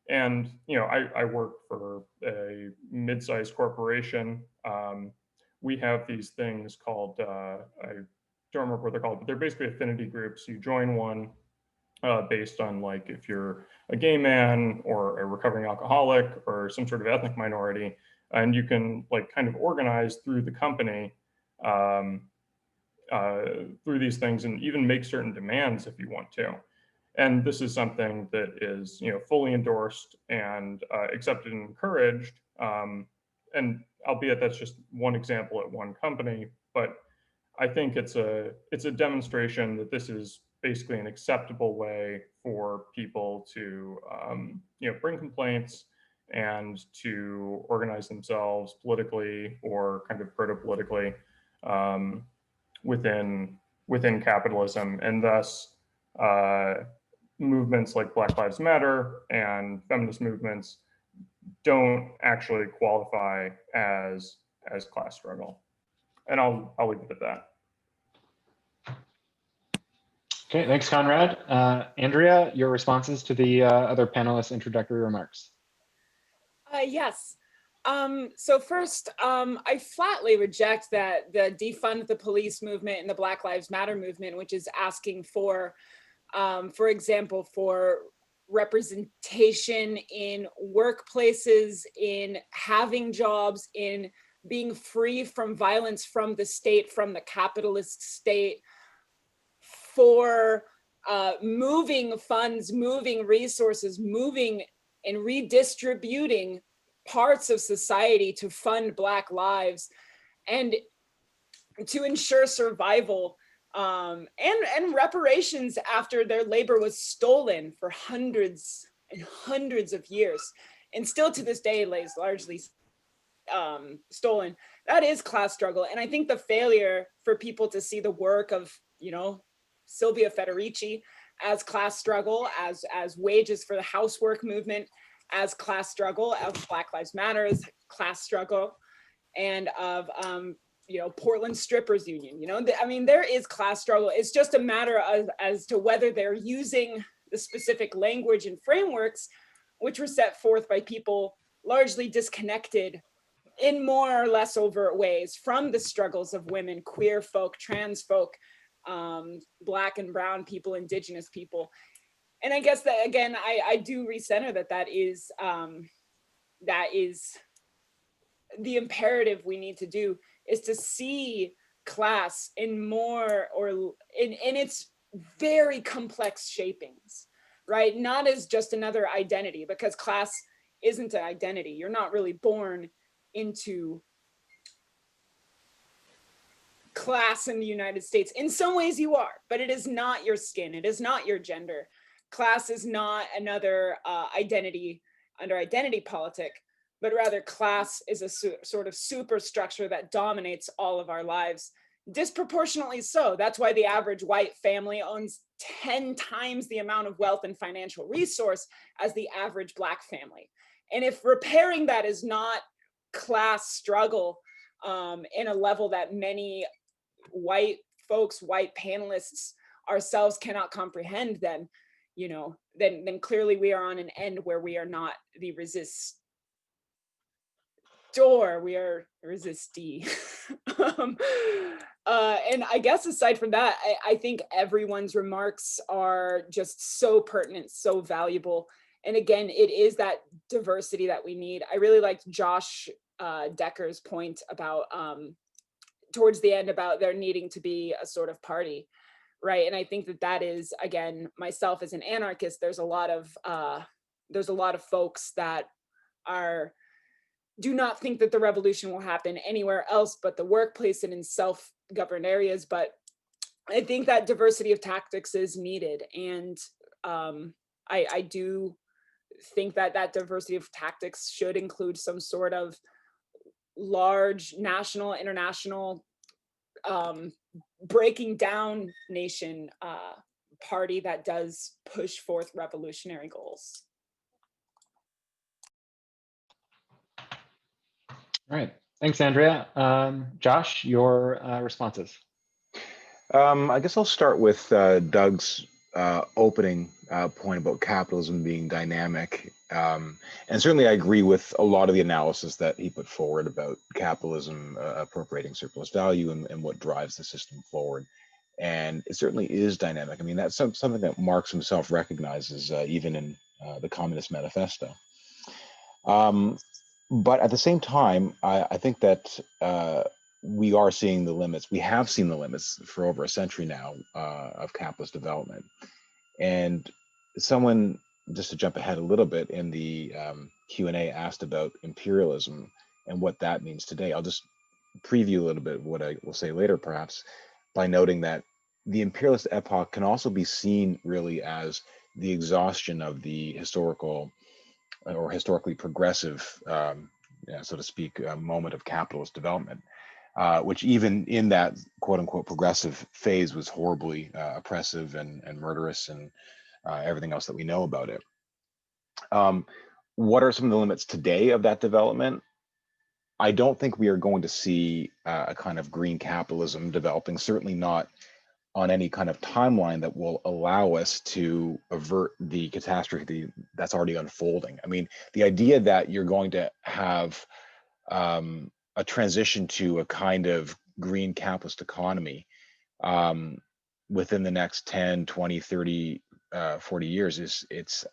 And, you know, I work for a mid-sized corporation. We have these things called, I don't remember what they're called, but they're basically affinity groups. You join one based on like if you're a gay man or a recovering alcoholic or some sort of ethnic minority, and you can like kind of organize through the company through these things and even make certain demands if you want to. And this is something that is, you know, fully endorsed and accepted and encouraged. And albeit that's just one example at one company, but I think it's a demonstration that this is basically an acceptable way for people to, you know, bring complaints and to organize themselves politically or kind of proto-politically within capitalism, and thus movements like Black Lives Matter and feminist movements don't actually qualify as class struggle. And I'll leave it at that.
Okay, thanks, Conrad. Andrea, your responses to the other panelists' introductory remarks.
Yes. So first, I flatly reject that the defund the police movement and the Black Lives Matter movement, which is asking for example, for representation in workplaces, in having jobs, in being free from violence from the state, from the capitalist state, for moving funds, moving resources, moving and redistributing parts of society to fund Black lives and to ensure survival and reparations after their labor was stolen for hundreds and hundreds of years, and still to this day lays largely stolen. That is class struggle. And I think the failure for people to see the work of, you know, Sylvia Federici as class struggle, as wages for the housework movement, as class struggle, of Black Lives Matter as class struggle, and of you know, Portland Strippers Union. You know, I mean, there is class struggle. It's just a matter of as to whether they're using the specific language and frameworks which were set forth by people largely disconnected in more or less overt ways from the struggles of women, queer folk, trans folk, Black and brown people, Indigenous people. And I guess that, again, I do recenter that is the imperative we need to do, is to see class in more, or in its very complex shapings, right? Not as just another identity, because class isn't an identity. You're not really born into class in the United States. In some ways you are, but it is not your skin. It is not your gender. Class is not another identity under identity politic, but rather class is a sort of superstructure that dominates all of our lives, disproportionately so. That's why the average white family owns 10 times the amount of wealth and financial resource as the average Black family. And if repairing that is not class struggle in a level that many white folks, white panelists ourselves cannot comprehend, then, you know, then clearly we are on an end where we are not the resistor, we are resistee. And I guess aside from that, I think everyone's remarks are just so pertinent, so valuable. And again, it is that diversity that we need. I really liked Josh Decker's point about towards the end about there needing to be a sort of party, right? And I think that is, again, myself as an anarchist, there's a lot of folks that do not think that the revolution will happen anywhere else but the workplace and in self-governed areas. But I think that diversity of tactics is needed. And I do think that diversity of tactics should include some sort of large national, international, breaking down nation party that does push forth revolutionary goals.
All right, thanks, Andrea. Josh, your responses.
I guess I'll start with Doug's opening point about capitalism being dynamic. And certainly I agree with a lot of the analysis that he put forward about capitalism appropriating surplus value and what drives the system forward. And it certainly is dynamic. I mean, that's something that Marx himself recognizes even in the Communist Manifesto. But at the same time, I think that we are seeing the limits. We have seen the limits for over a century now of capitalist development. And someone, just to jump ahead a little bit, in the Q&A asked about imperialism and what that means today. I'll just preview a little bit of what I will say later, perhaps, by noting that the imperialist epoch can also be seen really as the exhaustion of the historical or historically progressive, so to speak, moment of capitalist development, which even in that quote unquote progressive phase was horribly oppressive and murderous and everything else that we know about it. What are some of the limits today of that development? I don't think we are going to see a kind of green capitalism developing, certainly not on any kind of timeline that will allow us to avert the catastrophe that's already unfolding. I mean, the idea that you're going to have a transition to a kind of green capitalist economy within the next 10, 20, 30 40 years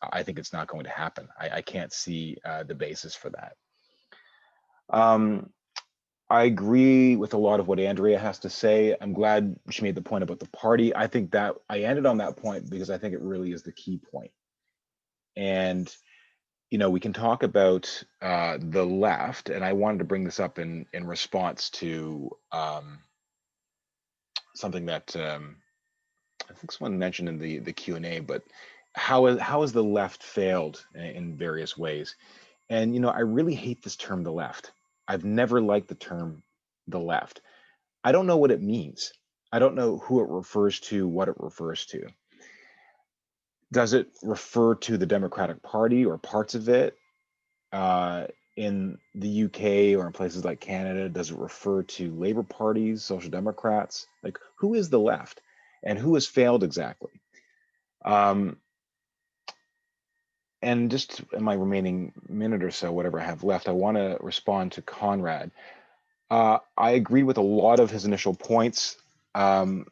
I think it's not going to happen. I can't see the basis for that. I agree with a lot of what Andrea has to say. I'm glad she made the point about the party. I think that I ended on that point because I think it really is the key point. And, you know, we can talk about the left, and I wanted to bring this up in response to something that I think someone mentioned in the Q&A, but how has the left failed in various ways? And, you know, I really hate this term, the left. I've never liked the term the left. I don't know what it means. I don't know who it refers to, what it refers to. Does it refer to the Democratic Party or parts of it? In the UK or in places like Canada, does it refer to Labour parties, Social Democrats? Like, who is the left and who has failed exactly? And just in my remaining minute or so, whatever I have left, I want to respond to Conrad. I agree with a lot of his initial points. The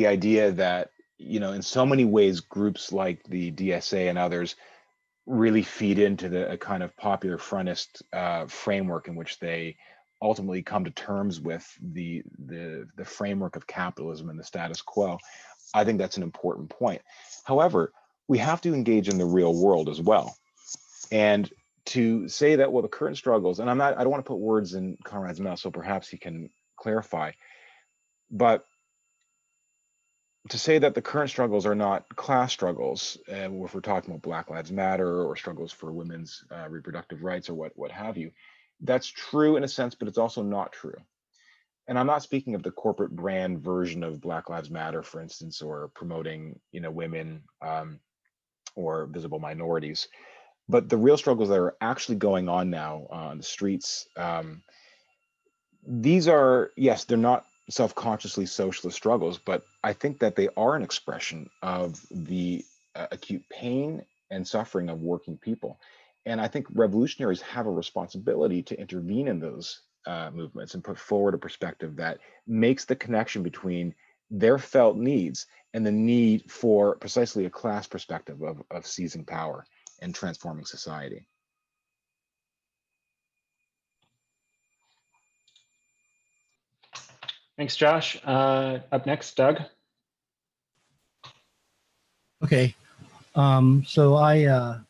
idea that, you know, in so many ways, groups like the DSA and others really feed into a kind of popular frontist framework in which they ultimately come to terms with the framework of capitalism and the status quo. I think that's an important point. However, we have to engage in the real world as well. And to say that, well, the current struggles, and I don't want to put words in Conrad's mouth, so perhaps he can clarify, but to say that the current struggles are not class struggles, if we're talking about Black Lives Matter or struggles for women's reproductive rights or what have you, that's true in a sense, but it's also not true. And I'm not speaking of the corporate brand version of Black Lives Matter, for instance, or promoting, you know, women or visible minorities, but the real struggles that are actually going on now on the streets. These are, yes, they're not self-consciously socialist struggles, but I think that they are an expression of the acute pain and suffering of working people. And I think revolutionaries have a responsibility to intervene in those movements and put forward a perspective that makes the connection between their felt needs and the need for precisely a class perspective of seizing power and transforming society.
Thanks, Josh. Up next, Doug.
Okay, so I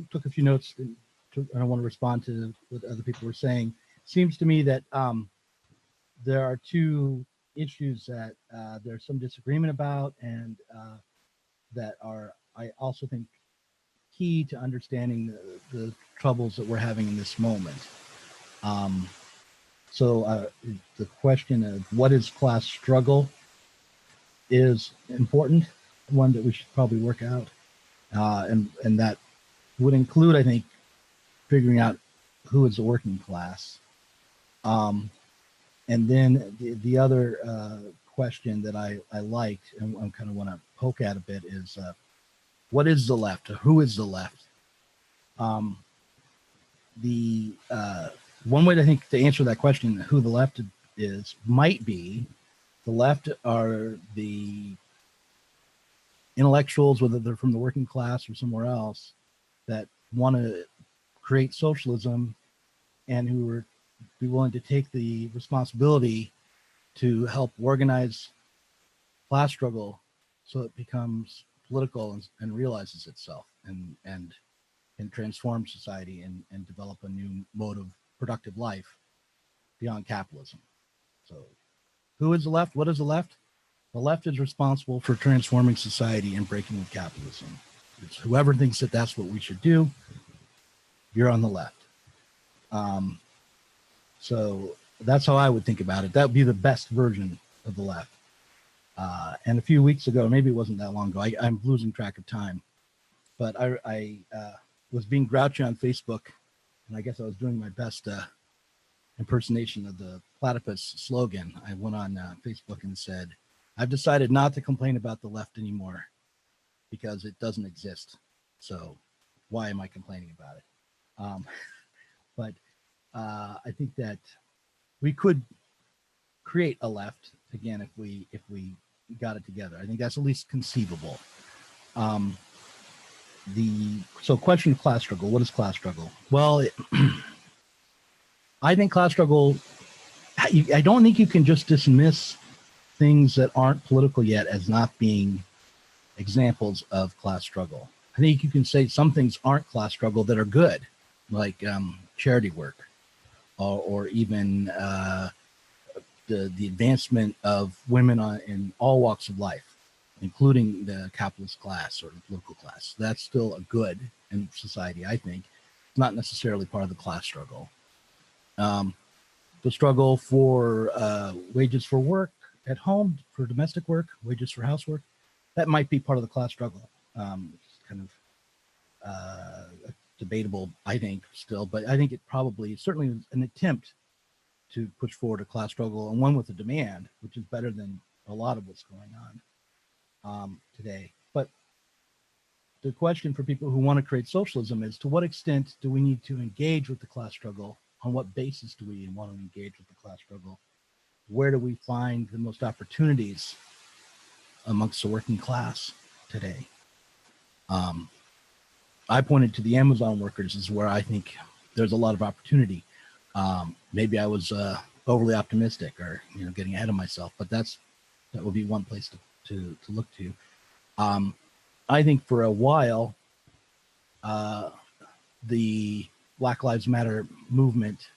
took a few notes and I want to respond to what other people were saying. Seems to me that there are two issues that there's some disagreement about, and that are, I also think, key to understanding the troubles that we're having in this moment. So the question of what is class struggle is important, one that we should probably work out. And that would include, I think, figuring out who is the working class. And then the other question that I liked and I kind of want to poke at a bit is what is the left? Who is the left? The one way I think to answer that question, who the left is, might be the left are the intellectuals, whether they're from the working class or somewhere else, that want to create socialism and who are be willing to take the responsibility to help organize class struggle so it becomes political and realizes itself and transform society and develop a new mode of productive life beyond capitalism. So who is the left? What is the left? The left is responsible for transforming society and breaking with capitalism. It's whoever thinks that that's what we should do, you're on the left. So that's how I would think about it. That would be the best version of the left. And a few weeks ago, maybe it wasn't that long ago, I'm losing track of time, but I was being grouchy on Facebook, and I guess I was doing my best impersonation of the platypus slogan. I went on Facebook and said, I've decided not to complain about the left anymore because it doesn't exist. So why am I complaining about it? But I think that we could create a left again if we got it together. I think that's at least conceivable. So question of class struggle. What is class struggle? Well, I think class struggle, I don't think you can just dismiss things that aren't political yet as not being examples of class struggle. I think you can say some things aren't class struggle that are good, like charity work, or even the advancement of women in all walks of life, including the capitalist class or the political class. That's still a good in society, I think. It's not necessarily part of the class struggle. The struggle for wages for work at home, for domestic work, wages for housework, that might be part of the class struggle. It's kind of debatable, I think, still, but I think it probably certainly was an attempt to push forward a class struggle, and one with a demand, which is better than a lot of what's going on today. But the question for people who want to create socialism is, to what extent do we need to engage with the class struggle? On what basis do we want to engage with the class struggle? Where do we find the most opportunities amongst the working class today? I pointed to the Amazon workers as where I think there's a lot of opportunity. Maybe I was overly optimistic, or getting ahead of myself, but that would be one place to look to. I think for a while, the Black Lives Matter movement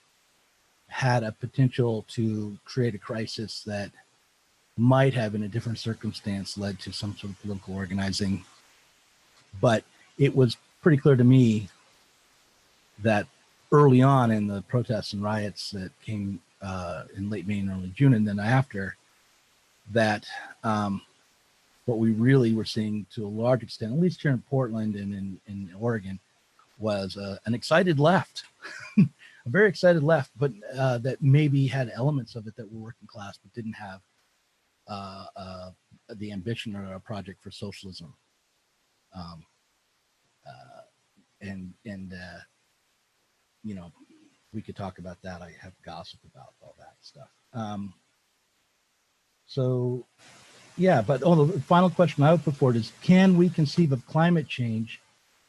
had a potential to create a crisis that might have, in a different circumstance, led to some sort of political organizing. But it was pretty clear to me that early on in the protests and riots that came in late May and early June, and then after, that what we really were seeing to a large extent, at least here in Portland and in Oregon, was an excited left, a very excited left, but that maybe had elements of it that were working class, but didn't have the ambition or a project for socialism. We could talk about that. I have gossip about all that stuff. So yeah, but the final question I would put forward is, can we conceive of climate change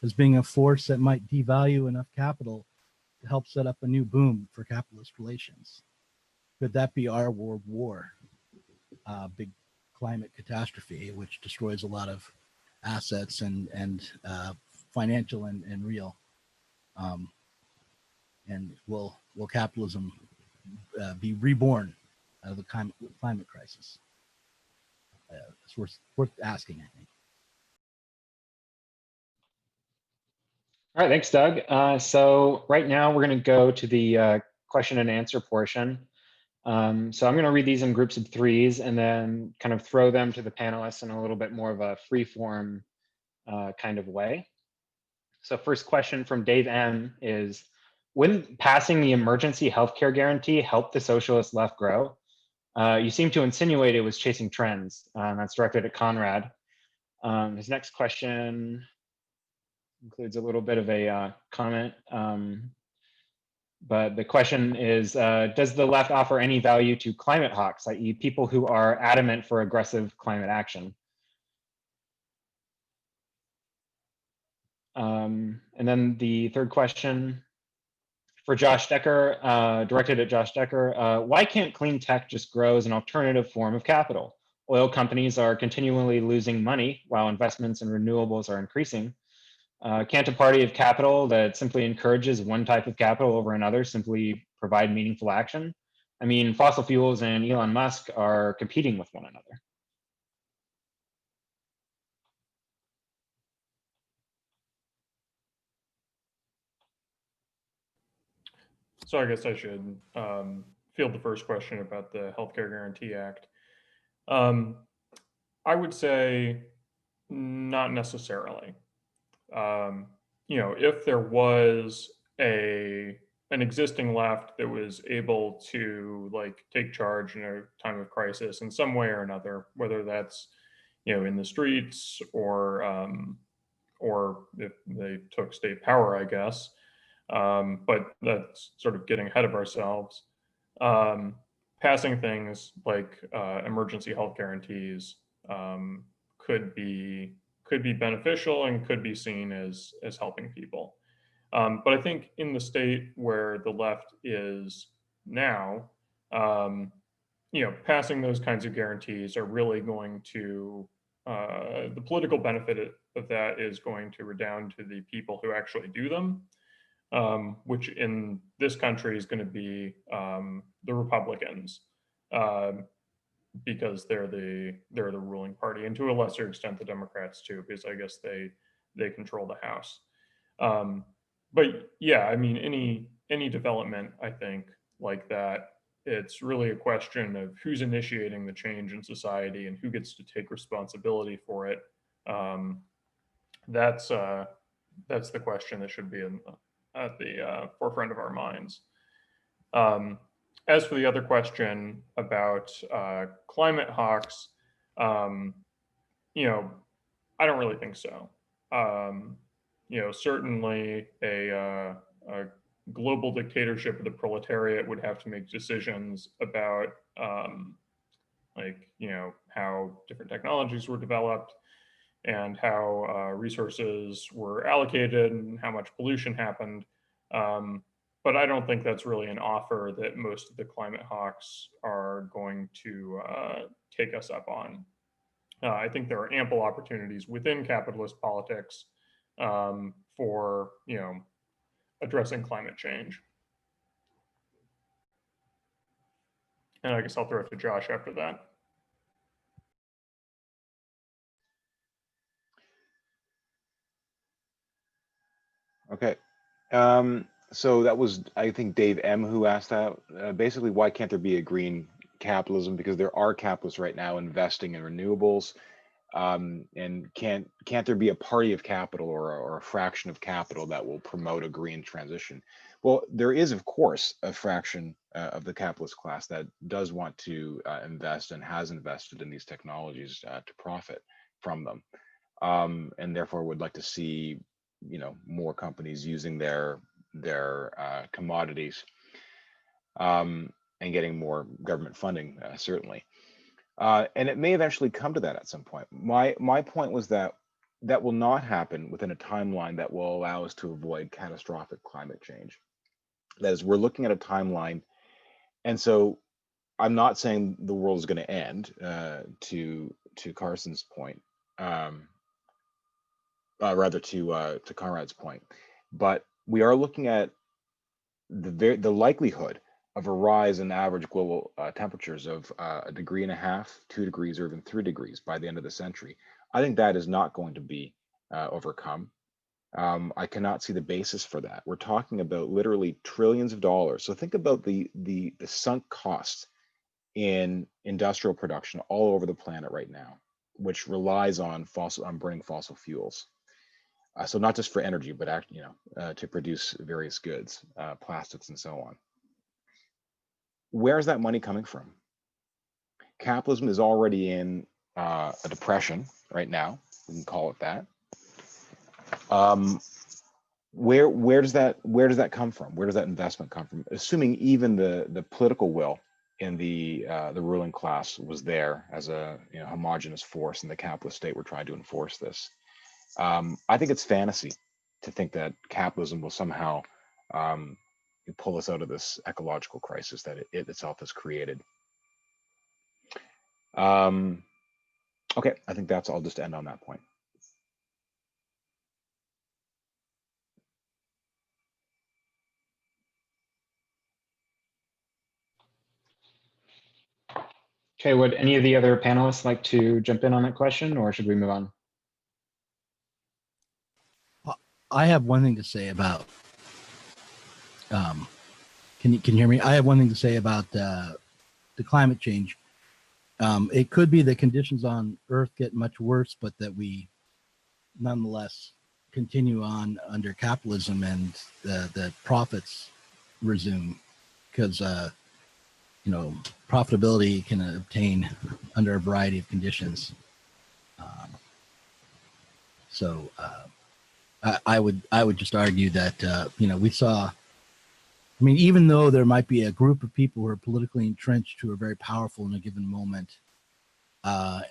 as being a force that might devalue enough capital to help set up a new boom for capitalist relations? Could that be our world war, big climate catastrophe, which destroys a lot of assets and financial and real? And will capitalism be reborn out of the climate crisis? It's worth asking, I think.
All right, thanks, Doug. So right now we're going to go to the question and answer portion. So I'm going to read these in groups of threes and then kind of throw them to the panelists in a little bit more of a free form kind of way. So first question from Dave M is, wouldn't passing the emergency healthcare guarantee help the socialist left grow? You seem to insinuate it was chasing trends. That's directed at Conrad. His next question includes a little bit of a comment. But the question is, does the left offer any value to climate hawks, i.e. people who are adamant for aggressive climate action? And then the third question for Josh Decker, directed at Josh Decker, why can't clean tech just grow as an alternative form of capital? Oil companies are continually losing money while investments in renewables are increasing. Can't a party of capital that simply encourages one type of capital over another simply provide meaningful action? I mean, fossil fuels and Elon Musk are competing with one another.
So I guess I should field the first question about the Healthcare Guarantee Act. I would say not necessarily. If there was an existing left that was able to take charge in a time of crisis in some way or another, whether that's in the streets or if they took state power, I guess. But that's sort of getting ahead of ourselves. Passing things like emergency health guarantees could be could be beneficial and could be seen as helping people. But I think in the state where the left is now, passing those kinds of guarantees are really going to, the political benefit of that is going to redound to the people who actually do them, which in this country is going to be the Republicans, because they're the ruling party, and to a lesser extent the Democrats too, because I guess they control the House. But yeah, I mean, any development, I think, like that, it's really a question of who's initiating the change in society and who gets to take responsibility for it. That's the question that should be at the forefront of our minds. As for the other question about climate hawks, I don't really think so. Certainly a global dictatorship of the proletariat would have to make decisions about how different technologies were developed and how resources were allocated and how much pollution happened. But I don't think that's really an offer that most of the climate hawks are going to take us up on. I think there are ample opportunities within capitalist politics for addressing climate change. And I guess I'll throw it to Josh after that.
Okay. So that was, I think, Dave M. who asked that. Basically, why can't there be a green capitalism? Because there are capitalists right now investing in renewables. And can't there be a party of capital or a fraction of capital that will promote a green transition? Well, there is, of course, a fraction of the capitalist class that does want to invest and has invested in these technologies to profit from them, and therefore would like to see, more companies using their commodities and getting more government funding, certainly. And it may eventually come to that at some point. My point was that will not happen within a timeline that will allow us to avoid catastrophic climate change. That is, we're looking at a timeline, and so I'm not saying the world is going to end. To Carson's point, rather to Conrad's point, but we are looking at the likelihood of a rise in average global temperatures of 1.5 degrees, 2 degrees, or even 3 degrees by the end of the century. I think that is not going to be overcome. I cannot see the basis for that. We're talking about literally trillions of dollars. So think about the sunk costs in industrial production all over the planet right now, which relies on burning fossil fuels. So not just for energy, but to produce various goods, plastics, and so on. Where is that money coming from? Capitalism is already in a depression right now. We can call it that. Where does that come from? Where does that investment come from? Assuming even the political will in the ruling class was there as a homogenous force in the capitalist state we're trying to enforce this. I think it's fantasy to think that capitalism will somehow pull us out of this ecological crisis that it itself has created. Okay, I think I'll just end on that point.
Okay, would any of the other panelists like to jump in on that question, or should we move on?
I have one thing to say about, can you hear me? I have one thing to say about the climate change. It could be that conditions on Earth get much worse, but that we nonetheless continue on under capitalism and the profits resume, because profitability can obtain under a variety of conditions. So I would just argue that we saw. I mean, even though there might be a group of people who are politically entrenched who are very powerful in a given moment,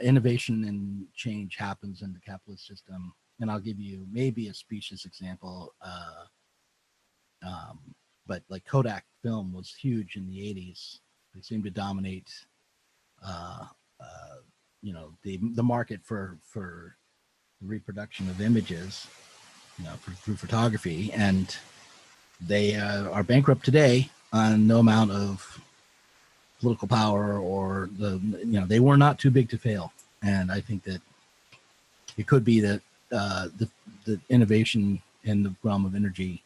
innovation and change happens in the capitalist system. And I'll give you maybe a specious example, but like Kodak film was huge in the 80s. They seemed to dominate, the market for the reproduction of images, through photography, and they are bankrupt today on no amount of political power or they were not too big to fail. And I think that it could be that the innovation in the realm of energy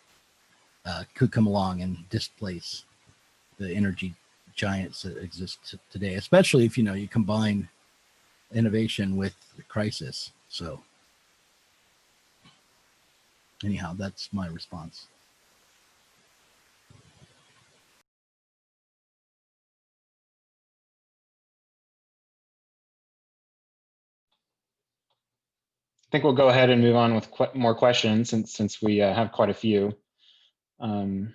could come along and displace the energy giants that exist today, especially if you combine innovation with the crisis. So anyhow, that's my response.
I think we'll go ahead and move on with more questions since we have quite a few. Bill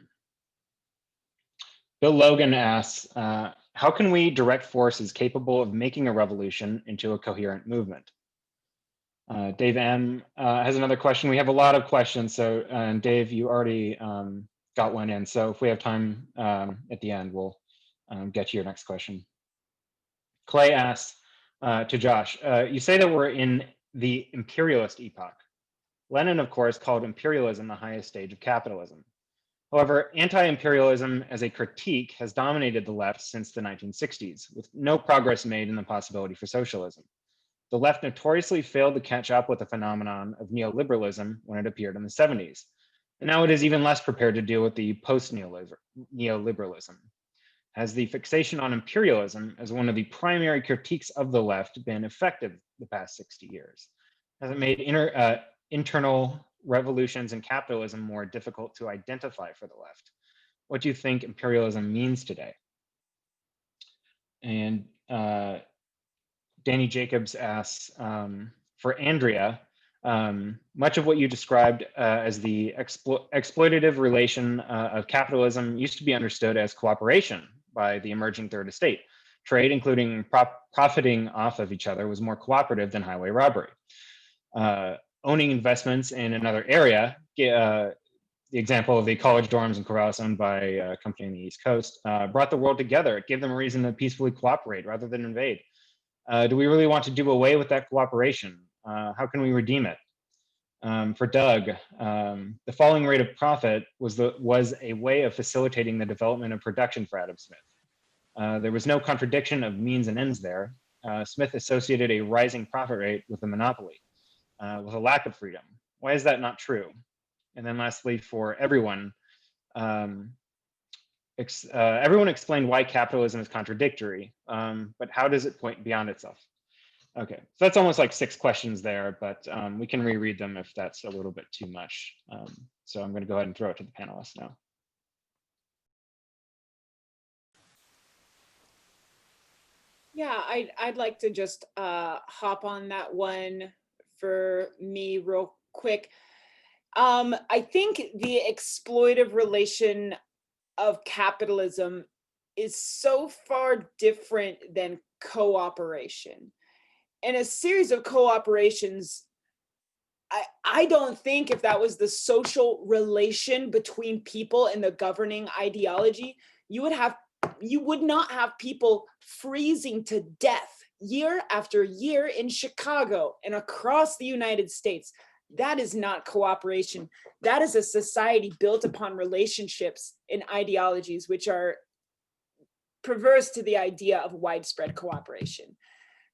Logan asks, how can we direct forces capable of making a revolution into a coherent movement? Dave M has another question. We have a lot of questions. So Dave, you already got one in. So if we have time at the end, we'll get to your next question. Clay asks to Josh, you say that we're in the imperialist epoch. Lenin, of course, called imperialism the highest stage of capitalism. However, anti-imperialism as a critique has dominated the left since the 1960s, with no progress made in the possibility for socialism. The left notoriously failed to catch up with the phenomenon of neoliberalism when it appeared in the 70s. And now it is even less prepared to deal with the post-neoliberalism. Has the fixation on imperialism as one of the primary critiques of the left been effective the past 60 years? Has it made internal revolutions in capitalism more difficult to identify for the left? What do you think imperialism means today? And Danny Jacobs asks, for Andrea, much of what you described as the exploitative relation of capitalism used to be understood as cooperation by the emerging third estate. Trade, including profiting off of each other, was more cooperative than highway robbery. Owning investments in another area, the example of the college dorms in Corvallis owned by a company on the East Coast, brought the world together. It gave them a reason to peacefully cooperate rather than invade. Do we really want to do away with that cooperation? How can we redeem it? For Doug, the falling rate of profit was a way of facilitating the development of production for Adam Smith. There was no contradiction of means and ends there. Smith associated a rising profit rate with a monopoly, with a lack of freedom. Why is that not true? And then lastly, for everyone, everyone explained why capitalism is contradictory, but how does it point beyond itself? Okay, so that's almost like 6 questions there, but we can reread them if that's a little bit too much. So I'm going to go ahead and throw it to the panelists now.
Yeah, I'd like to just hop on that one for me real quick. I think the exploitive relation of capitalism is so far different than cooperation. And a series of cooperations, I don't think if that was the social relation between people and the governing ideology, you would not have people freezing to death year after year in Chicago and across the United States. That is not cooperation. That is a society built upon relationships and ideologies which are perverse to the idea of widespread cooperation.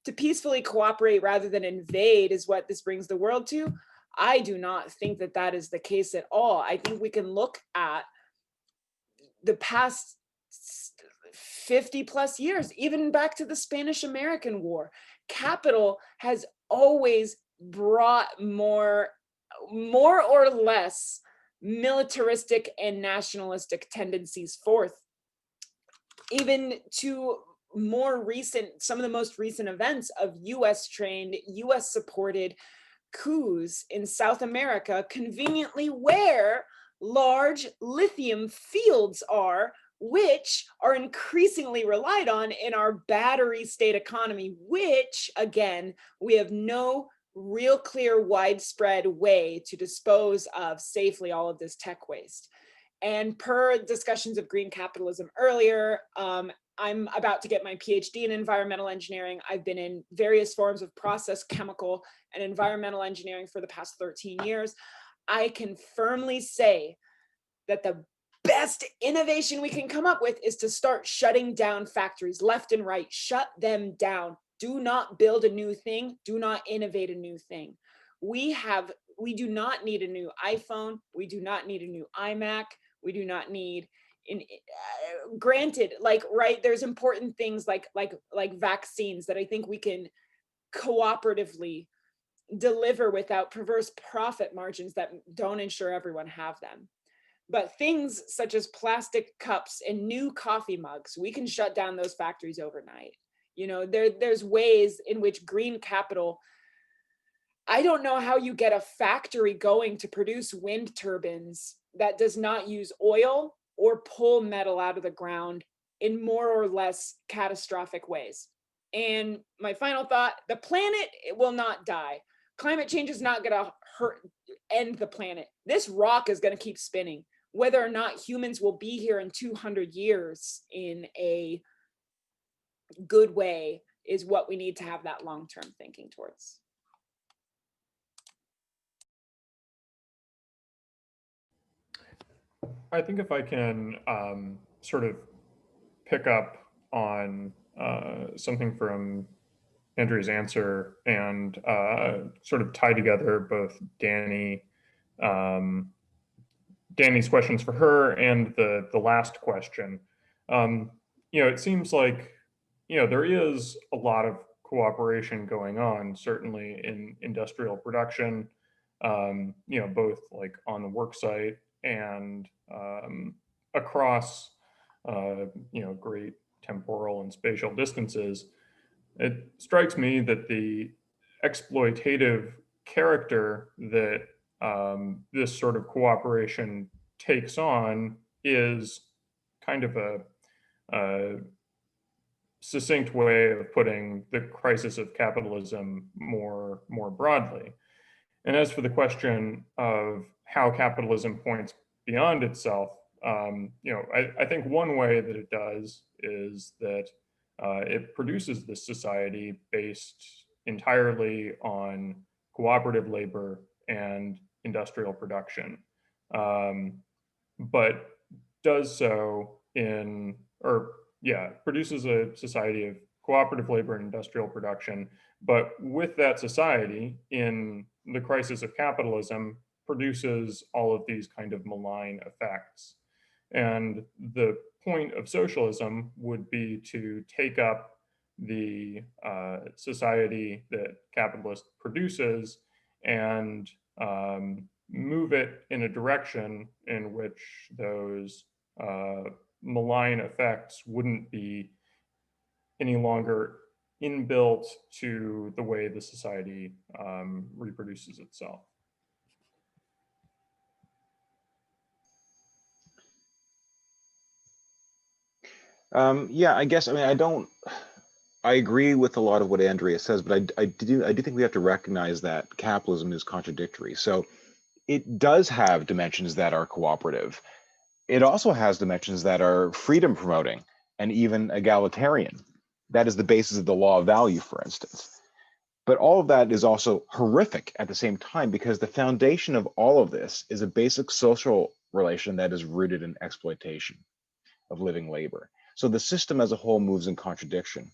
To peacefully cooperate rather than invade is what this brings the world to. I do not think that that is the case at all. I think we can look at the past 50 plus years, even back to the Spanish-American War. Capital has always brought more or less militaristic and nationalistic tendencies forth. Even to some of the most recent events of US trained, US supported coups in South America, conveniently where large lithium fields are which are increasingly relied on in our battery state economy, which again, we have no real clear widespread way to dispose of safely all of this tech waste. And per discussions of green capitalism earlier, I'm about to get my PhD in environmental engineering. I've been in various forms of process, chemical, and environmental engineering for the past 13 years. I can firmly say that the best innovation we can come up with is to start shutting down factories left and right. Shut them down. Do not build a new thing. Do not innovate a new thing. We do not need a new iPhone. We do not need a new iMac. We do not need, granted, like, right, there's important things like vaccines that I think we can cooperatively deliver without perverse profit margins that don't ensure everyone have them. But things such as plastic cups and new coffee mugs, we can shut down those factories overnight. You know, there's ways in which green capital, I don't know how you get a factory going to produce wind turbines that does not use oil or pull metal out of the ground in more or less catastrophic ways. And my final thought, the planet, it will not die. Climate change is not going to end the planet. This rock is going to keep spinning. Whether or not humans will be here in 200 years in a good way is what we need to have that long-term thinking towards.
I think if I can sort of pick up on something from Andrea's answer and sort of tie together both Danny's questions for her and the last question. You know, it seems like, you know, there is a lot of cooperation going on, certainly in industrial production, you know, both like on the work site and across, you know, great temporal and spatial distances. It strikes me that the exploitative character that this sort of cooperation takes on is kind of a succinct way of putting the crisis of capitalism more broadly. And as for the question of how capitalism points beyond itself, you know, I think one way that it does is that it produces this society based entirely on cooperative labor and industrial production, but does so produces a society of cooperative labor and industrial production, but with that society in the crisis of capitalism produces all of these kind of malign effects. And the point of socialism would be to take up the society that capitalist produces and move it in a direction in which those malign effects wouldn't be any longer inbuilt to the way the society reproduces itself.
Yeah, I guess, I mean, I agree with a lot of what Andrea says, but I do think we have to recognize that capitalism is contradictory. So it does have dimensions that are cooperative. It also has dimensions that are freedom promoting and even egalitarian. That is the basis of the law of value, for instance. But all of that is also horrific at the same time, because the foundation of all of this is a basic social relation that is rooted in exploitation of living labor. So the system as a whole moves in contradiction.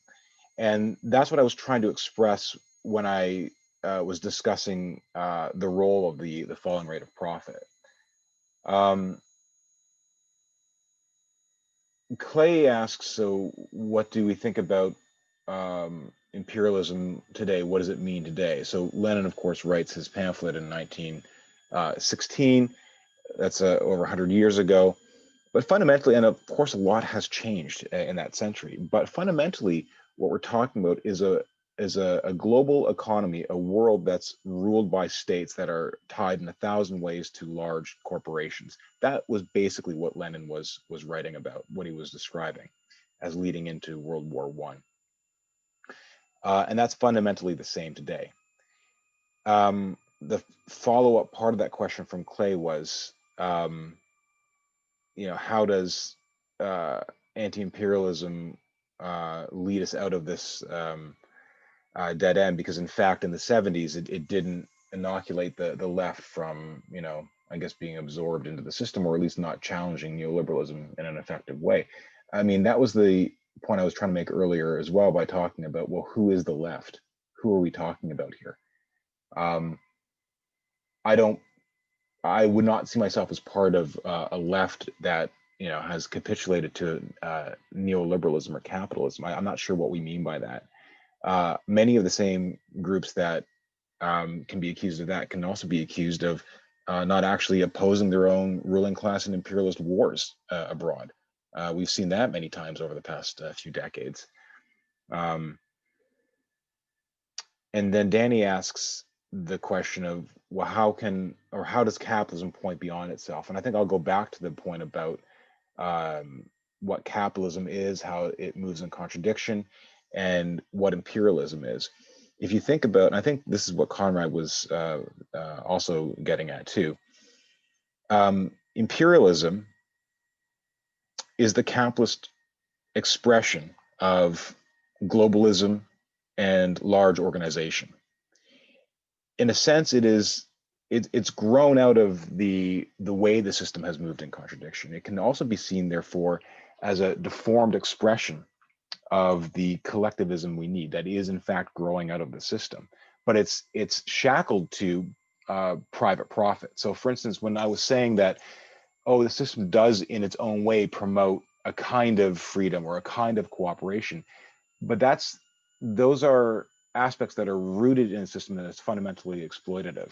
And that's what I was trying to express when I was discussing the role of the falling rate of profit. Clay asks, so what do we think about imperialism today? What does it mean today? So Lenin, of course, writes his pamphlet in 1916. That's over 100 years ago. But fundamentally, and of course, a lot has changed in that century. But fundamentally, what we're talking about is a a global economy, a world that's ruled by states that are tied in 1,000 ways to large corporations. That was basically what Lenin was writing about, what he was describing as leading into World War I. And that's fundamentally the same today. The follow-up part of that question from Clay was, how does anti-imperialism lead us out of this dead end? Because in fact, in the 70s, it didn't inoculate the left from, I guess, being absorbed into the system, or at least not challenging neoliberalism in an effective way. I mean, that was the point I was trying to make earlier as well, by talking about, well, who is the left? Who are we talking about here? I would not see myself as part of a left that has capitulated to neoliberalism or capitalism. I'm not sure what we mean by that. Many of the same groups that can be accused of that can also be accused of not actually opposing their own ruling class and imperialist wars abroad. We've seen that many times over the past few decades. And then Danny asks the question of, well, how does capitalism point beyond itself? And I think I'll go back to the point about what capitalism is, how it moves in contradiction, and what imperialism is. If you think about, and I think this is what Conrad was also getting at too, imperialism is the capitalist expression of globalism and large organization. In a sense, it's grown out of the way the system has moved in contradiction. It can also be seen, therefore, as a deformed expression of the collectivism we need that is in fact growing out of the system, but it's shackled to private profit. So for instance, when I was saying that, the system does in its own way promote a kind of freedom or a kind of cooperation, but those are aspects that are rooted in a system that is fundamentally exploitative.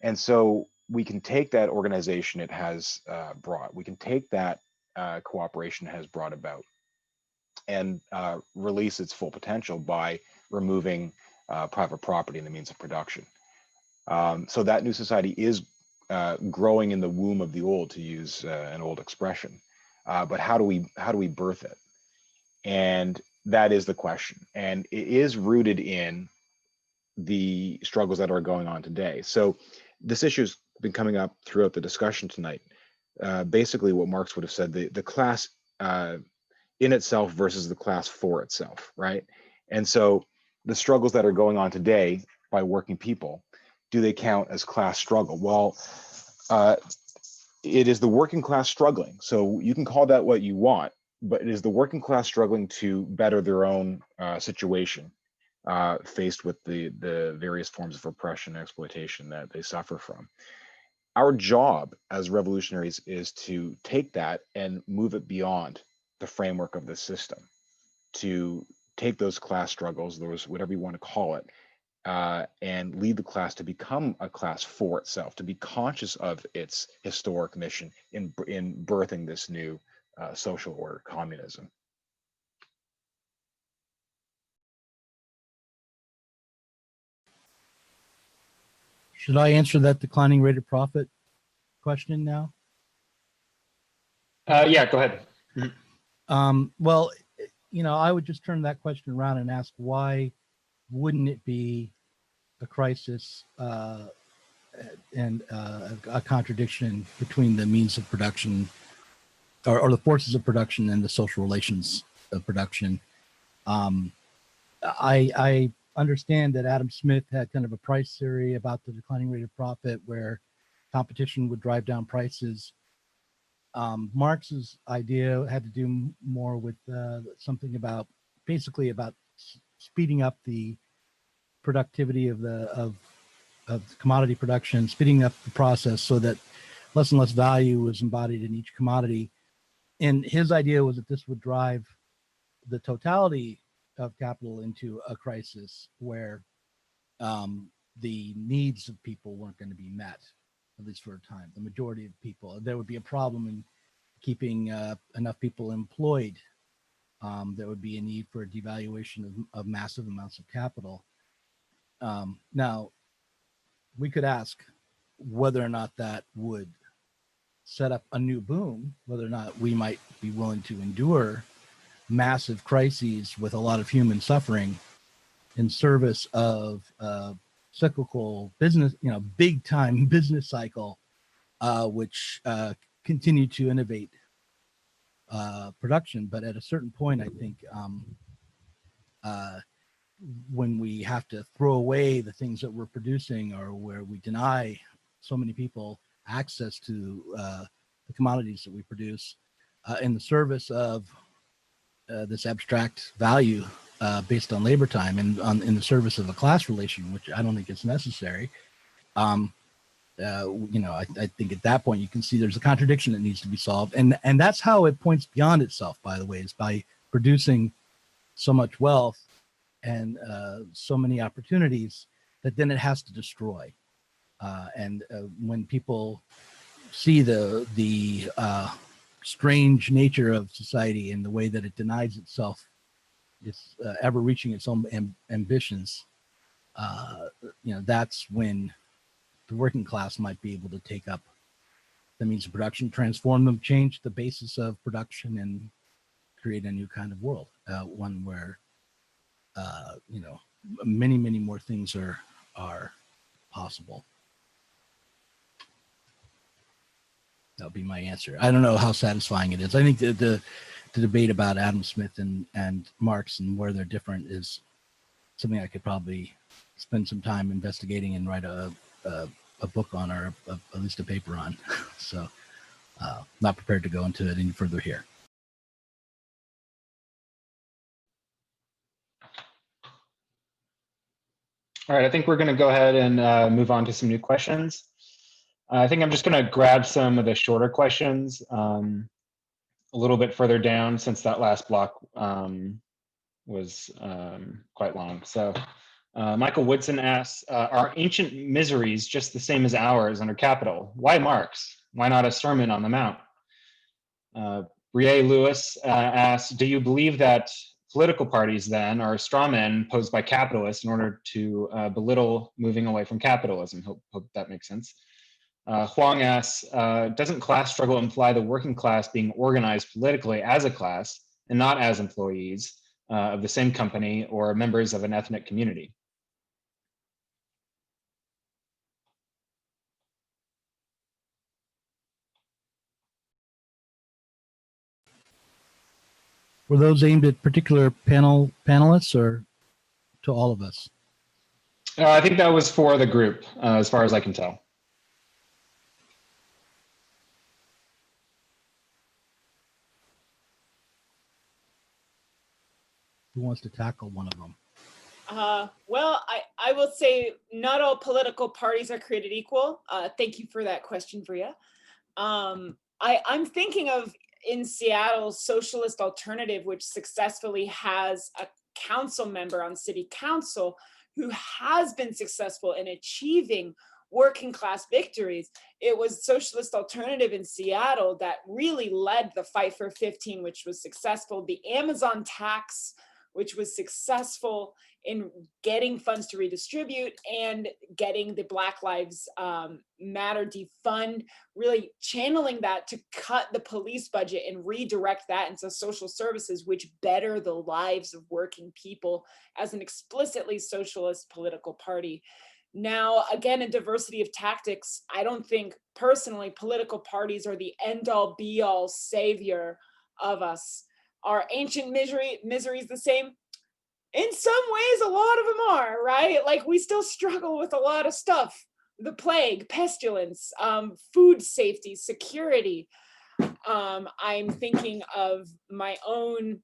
And so we can take that organization it has brought, we can take that cooperation it has brought about, and release its full potential by removing private property and the means of production. So that new society is growing in the womb of the old, to use an old expression. But how do we birth it? And that is the question. And it is rooted in the struggles that are going on today. So this issue's been coming up throughout the discussion tonight. Basically what Marx would have said, the class in itself versus the class for itself, right? And so the struggles that are going on today by working people, do they count as class struggle? Well, it is the working class struggling. So you can call that what you want, but it is the working class struggling to better their own situation, faced with the various forms of oppression and exploitation that they suffer from. Our job as revolutionaries is to take that and move it beyond the framework of the system, to take those class struggles, those whatever you want to call it, and lead the class to become a class for itself, to be conscious of its historic mission in birthing this new social order, communism.
Should I answer that declining rate of profit question now?
Yeah, go ahead.
Well, I would just turn that question around and ask, why wouldn't it be a crisis and a contradiction between the means of production or the forces of production and the social relations of production? I understand that Adam Smith had kind of a price theory about the declining rate of profit where competition would drive down prices. Marx's idea had to do more with something about basically about speeding up the productivity of commodity production, speeding up the process so that less and less value was embodied in each commodity. And his idea was that this would drive the totality of capital into a crisis where the needs of people weren't going to be met, at least for a time. The majority of people, there would be a problem in keeping enough people employed there would be a need for a devaluation of massive amounts of capital. Now, we could ask whether or not that would set up a new boom, whether or not we might be willing to endure massive crises with a lot of human suffering in service of cyclical business, big time business cycle, which continue to innovate production. But at a certain point, I think when we have to throw away the things that we're producing, or where we deny so many people access to the commodities that we produce in the service of this abstract value based on labor time and in the service of a class relation, which I don't think is necessary. I think at that point you can see there's a contradiction that needs to be solved, and that's how it points beyond itself, by the way, is by producing so much wealth and so many opportunities that then it has to destroy. When people see the strange nature of society and the way that it denies itself, it's ever reaching its own ambitions, that's when the working class might be able to take up the means of production, transform them, change the basis of production, and create a new kind of world, one where many more things are possible. That would be my answer. I don't know how satisfying it is. I think the debate about Adam Smith and Marx and where they're different is something I could probably spend some time investigating and write a book on, or at least a paper on. So not prepared to go into it any further here.
All right, I think we're going to go ahead and move on to some new questions. I think I'm just going to grab some of the shorter questions a little bit further down, since that last block was quite long. So Michael Woodson asks, are ancient miseries just the same as ours under capital? Why Marx? Why not a Sermon on the Mount? Brie Lewis asks, do you believe that political parties then are straw men posed by capitalists in order to belittle moving away from capitalism? Hope that makes sense. Huang asks, doesn't class struggle imply the working class being organized politically as a class and not as employees of the same company or members of an ethnic community?
Were those aimed at particular panelists or to all of us?
I think that was for the group, as far as I can tell.
Who wants to tackle one of them?
Well, I will say not all political parties are created equal. Thank you for that question, Bria. I'm thinking of, in Seattle, Socialist Alternative, which successfully has a council member on city council who has been successful in achieving working class victories. It was Socialist Alternative in Seattle that really led the fight for 15, which was successful. The Amazon tax, which was successful in getting funds to redistribute, and getting the Black Lives Matter defund, really channeling that to cut the police budget and redirect that into social services, which better the lives of working people, as an explicitly socialist political party. Now, again, a diversity of tactics. I don't think personally political parties are the end-all be-all savior of us. Are ancient miseries the same? In some ways, a lot of them are, right? Like, we still struggle with a lot of stuff. The plague, pestilence, food safety, security. I'm thinking of my own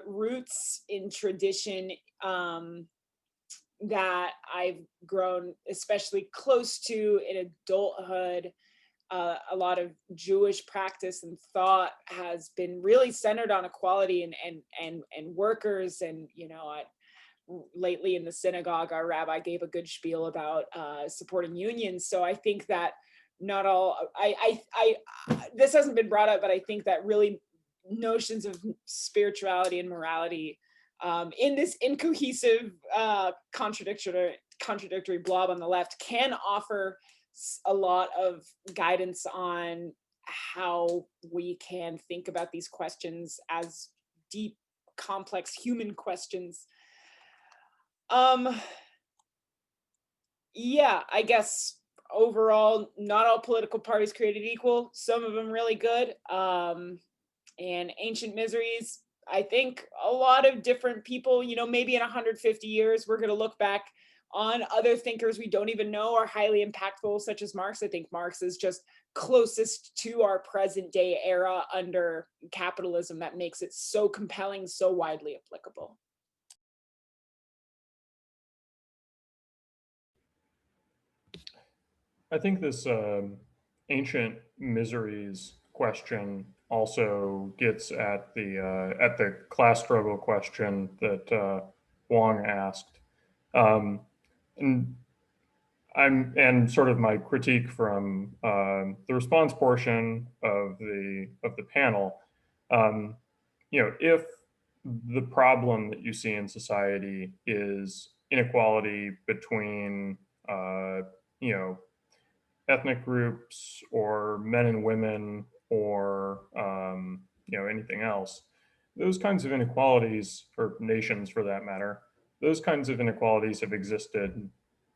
roots in tradition that I've grown especially close to in adulthood. A lot of Jewish practice and thought has been really centered on equality and workers. And, lately in the synagogue, our rabbi gave a good spiel about supporting unions. So I think that not all, this hasn't been brought up, but I think that really notions of spirituality and morality in this incohesive, contradictory blob on the left can offer a lot of guidance on how we can think about these questions as deep, complex human questions. Yeah, I guess overall, not all political parties created equal. Some of them really good. And Ancient Miseries, I think a lot of different people, you know, maybe in 150 years, we're going to look back on other thinkers we don't even know are highly impactful, such as Marx. I think Marx is just closest to our present day era under capitalism that makes it so compelling, so widely applicable.
I think this ancient miseries question also gets at the class struggle question that Wong asked, and sort of my critique from the response portion of the panel. You know, if the problem that you see in society is inequality between you know, ethnic groups or men and women or you know, anything else, those kinds of inequalities, or nations for that matter, those kinds of inequalities have existed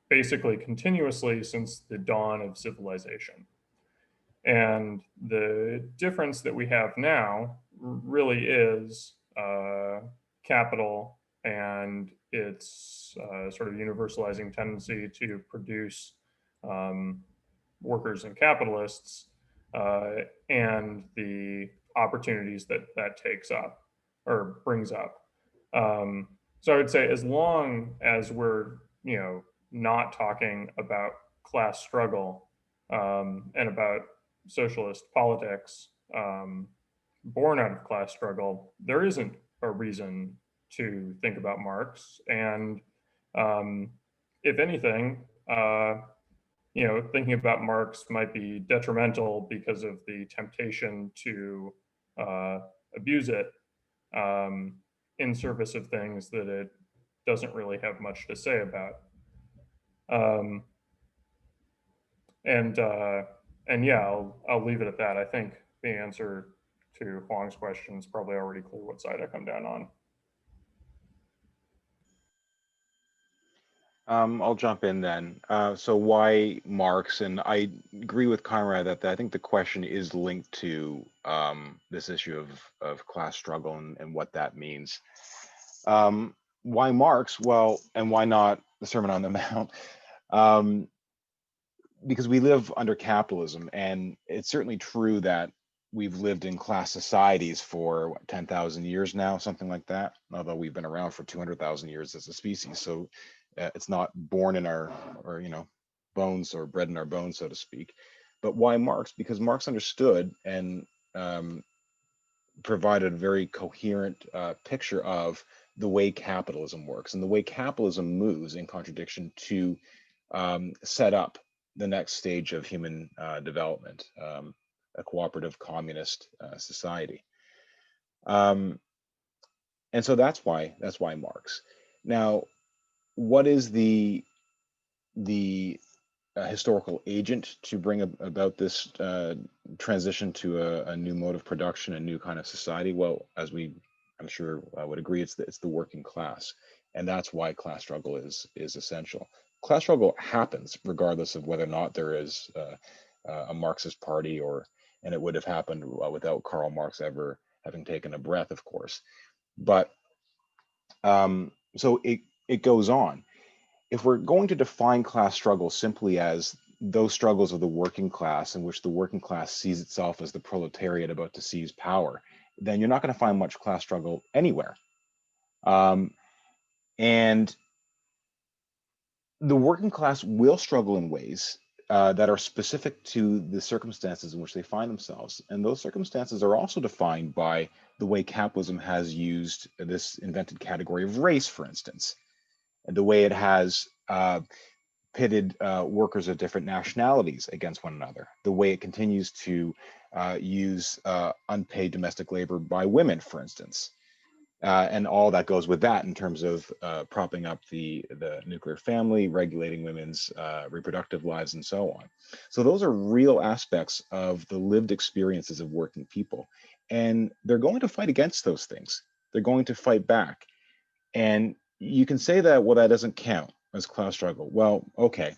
basically continuously since the dawn of civilization. And the difference that we have now really is capital and its sort of universalizing tendency to produce workers and capitalists, and the opportunities that that takes up or brings up. So I would say, as long as we're, you know, not talking about class struggle and about socialist politics born out of class struggle, there isn't a reason to think about Marx. And if anything, you know, thinking about Marx might be detrimental because of the temptation to abuse it in service of things that it doesn't really have much to say about. And yeah, I'll leave it at that. I think the answer to Huang's question is probably already clear what side I come down on.
I'll jump in then. So why Marx? And I agree with Conrad that I think the question is linked to this issue of class struggle and what that means. Why Marx? Well, and why not the Sermon on the Mount? Because we live under capitalism, and it's certainly true that we've lived in class societies for what, 10,000 years now, something like that, although we've been around for 200,000 years as a species. So it's not born in our, or you know, bones or bred in our bones, so to speak. But why Marx? Because Marx understood and provided a very coherent picture of the way capitalism works and the way capitalism moves in contradiction to set up the next stage of human development, a cooperative communist society. And so that's why Marx. Now, what is the historical agent to bring about this transition to a new mode of production, a new kind of society? Well, as I'm sure would agree, it's the working class, and that's why class struggle is essential. Class struggle happens regardless of whether or not there is a Marxist party, and it would have happened without Karl Marx ever having taken a breath, of course. But so it goes on. If we're going to define class struggle simply as those struggles of the working class in which the working class sees itself as the proletariat about to seize power, then you're not going to find much class struggle anywhere. And the working class will struggle in ways that are specific to the circumstances in which they find themselves. And those circumstances are also defined by the way capitalism has used this invented category of race, for instance, and the way it has pitted workers of different nationalities against one another, the way it continues to use unpaid domestic labor by women, for instance, and all that goes with that in terms of propping up the nuclear family, regulating women's reproductive lives, and so on. So those are real aspects of the lived experiences of working people. And they're going to fight against those things. They're going to fight back. And you can say that, well, that doesn't count as class struggle. Well, okay.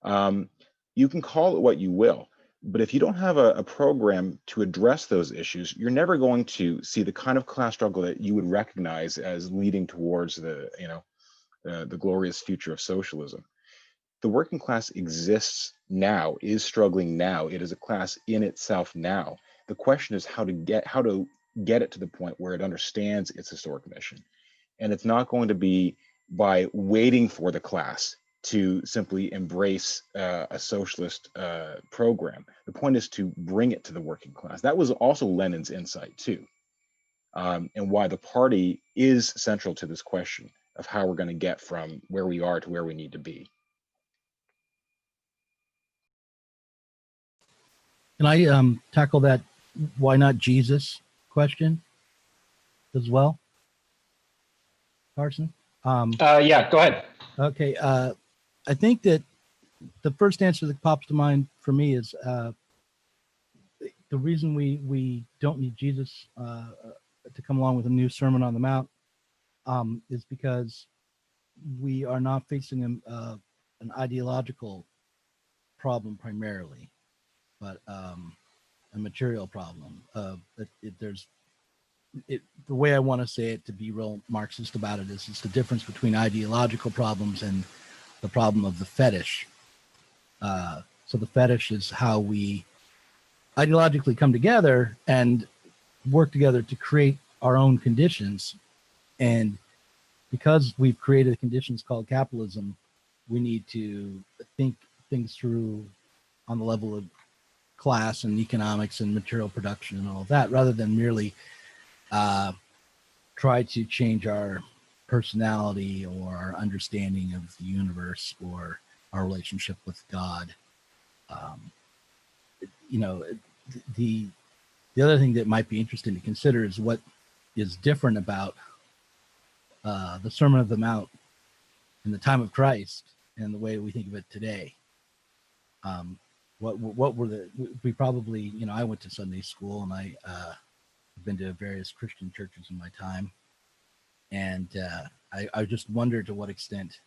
You can call it what you will, but if you don't have a program to address those issues, you're never going to see the kind of class struggle that you would recognize as leading towards the glorious future of socialism. The working class exists now, is struggling now. It is a class in itself now. The question is how to get it to the point where it understands its historic mission. And it's not going to be by waiting for the class to simply embrace a socialist program. The point is to bring it to the working class. That was also Lenin's insight too, and why the party is central to this question of how we're going to get from where we are to where we need to be.
Can I tackle that why not Jesus question as well, Carson?
Yeah, go ahead.
Okay, I think that the first answer that pops to mind for me is the reason we don't need Jesus to come along with a new Sermon on the Mount is because we are not facing an ideological problem primarily, but a material problem. The way I want to say it, to be real Marxist about it, is it's the difference between ideological problems and the problem of the fetish. So the fetish is how we ideologically come together and work together to create our own conditions. And because we've created conditions called capitalism, we need to think things through on the level of class and economics and material production and all of that, rather than merely try to change our personality or our understanding of the universe or our relationship with God. The other thing that might be interesting to consider is what is different about the Sermon on the Mount in the time of Christ and the way we think of it today. What were we probably, I went to Sunday school and I've been to various Christian churches in my time. And I just wonder to what extent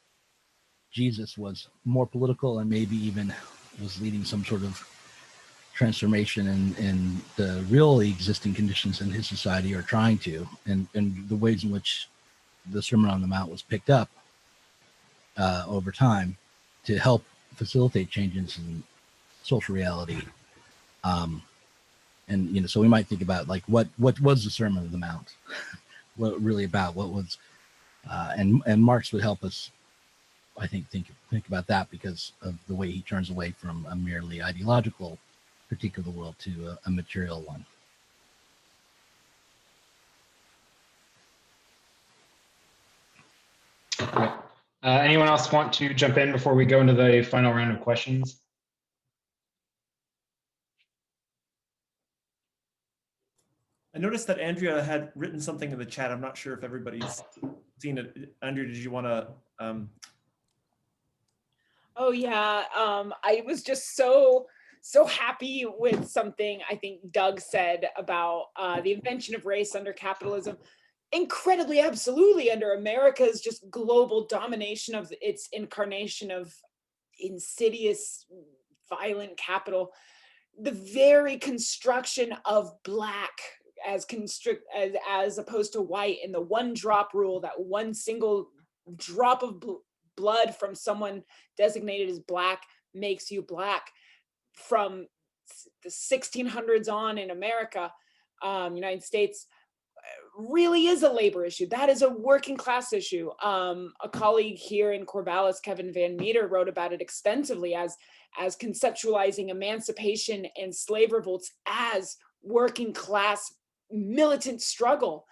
Jesus was more political and maybe even was leading some sort of transformation in the really existing conditions in his society, or trying to, and the ways in which the Sermon on the Mount was picked up over time to help facilitate changes in social reality. And so we might think about like what was the Sermon on the Mount, what really about, what was, and Marx would help us, I think about that, because of the way he turns away from a merely ideological critique of the world to a material one.
All right. Anyone else want to jump in before we go into the final round of questions?
I noticed that Andrea had written something in the chat. I'm not sure if everybody's seen it. Andrea, did you want to?
Oh yeah, I was just so happy with something I think Doug said about the invention of race under capitalism. Incredibly, absolutely, under America's just global domination of its incarnation of insidious, violent capital. The very construction of Black as opposed to white, in the one drop rule, that one single drop of blood from someone designated as Black makes you Black, from the 1600s on in America, United States, really is a labor issue. That is a working class issue. A colleague here in Corvallis, Kevin Van Meter, wrote about it extensively as conceptualizing emancipation and slave revolts as working class militant struggle.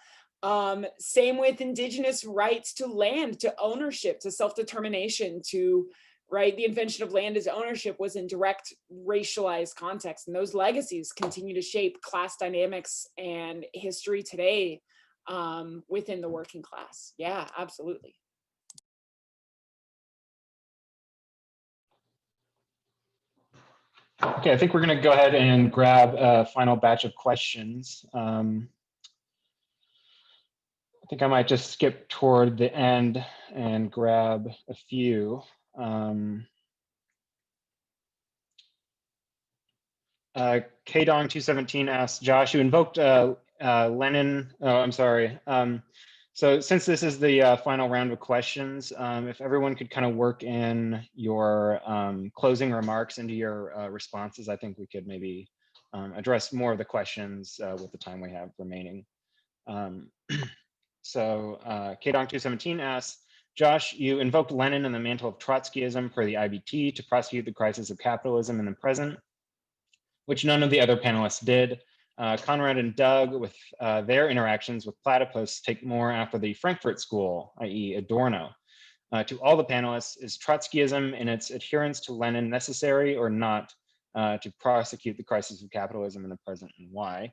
Same with indigenous rights to land, to ownership, to self-determination, to right? The invention of land as ownership was in direct racialized context, and those legacies continue to shape class dynamics and history today within the working class. Yeah, absolutely.
Okay, I think we're going to go ahead and grab a final batch of questions. I think I might just skip toward the end and grab a few. Kdong217 asks, Josh, you invoked Lenin. Oh, I'm sorry. So since this is the final round of questions, if everyone could kind of work in your closing remarks into your responses, I think we could maybe address more of the questions with the time we have remaining. So Kdong217 asks, Josh, you invoked Lenin and the mantle of Trotskyism per the IBT to prosecute the crisis of capitalism in the present, which none of the other panelists did. Conrad and Doug, with their interactions with platypus, take more after the Frankfurt School, i.e. Adorno. To all the panelists, is Trotskyism and its adherence to Lenin necessary or not to prosecute the crisis of capitalism in the present, and why?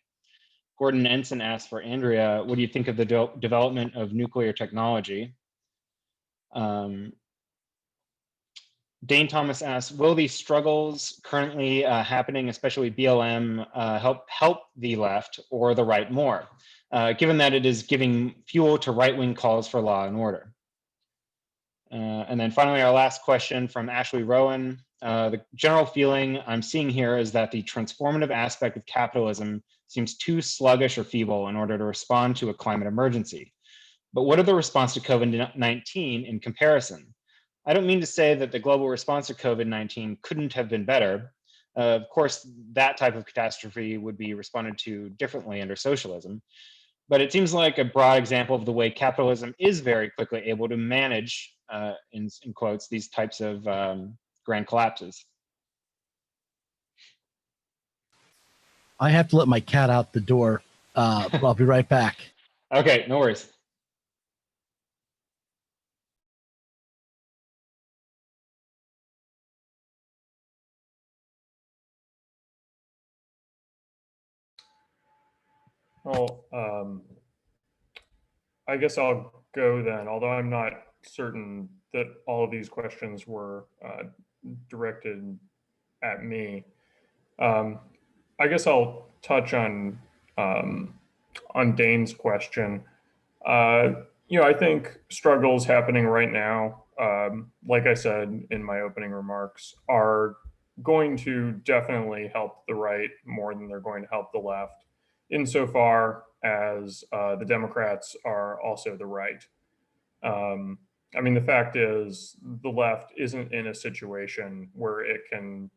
Gordon Ensign asked for Andrea, what do you think of the development of nuclear technology? Dane Thomas asks, will these struggles currently happening, especially BLM, help the left or the right more, given that it is giving fuel to right-wing calls for law and order? And then finally, our last question from Ashley Rowan. The general feeling I'm seeing here is that the transformative aspect of capitalism seems too sluggish or feeble in order to respond to a climate emergency. But what are the response to COVID-19 in comparison? I don't mean to say that the global response to COVID-19 couldn't have been better. Of course, that type of catastrophe would be responded to differently under socialism. But it seems like a broad example of the way capitalism is very quickly able to manage, in quotes, these types of grand collapses.
I have to let my cat out the door. I'll be right back.
Okay, no worries.
Well, I guess I'll go then, although I'm not certain that all of these questions were directed at me. I guess I'll touch on Dane's question. I think struggles happening right now, like I said in my opening remarks, are going to definitely help the right more than they're going to help the left, insofar as the Democrats are also the right. I mean, the fact is the left isn't in a situation where it can,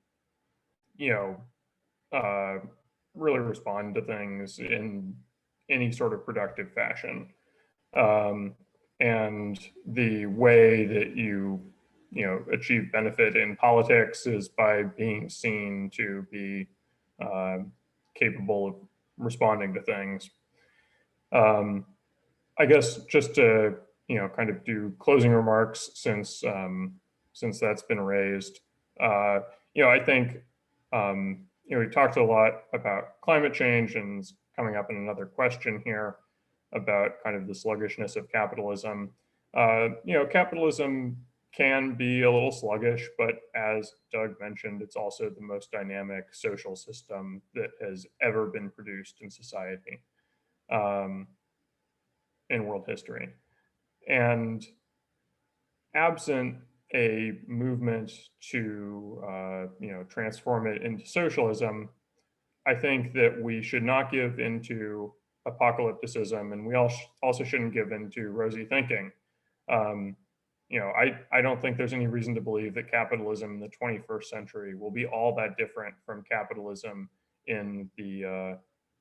really respond to things in any sort of productive fashion. And the way that you achieve benefit in politics is by being seen to be capable of responding to things. I guess just to kind of do closing remarks, since that's been raised. I think we talked a lot about climate change, and it's coming up in another question here about kind of the sluggishness of capitalism. Capitalism can be a little sluggish, but as Doug mentioned, it's also the most dynamic social system that has ever been produced in society, in world history. And absent a movement to transform it into socialism, I think that we should not give into apocalypticism, and we also shouldn't give into rosy thinking. I don't think there's any reason to believe that capitalism in the 21st century will be all that different from capitalism in the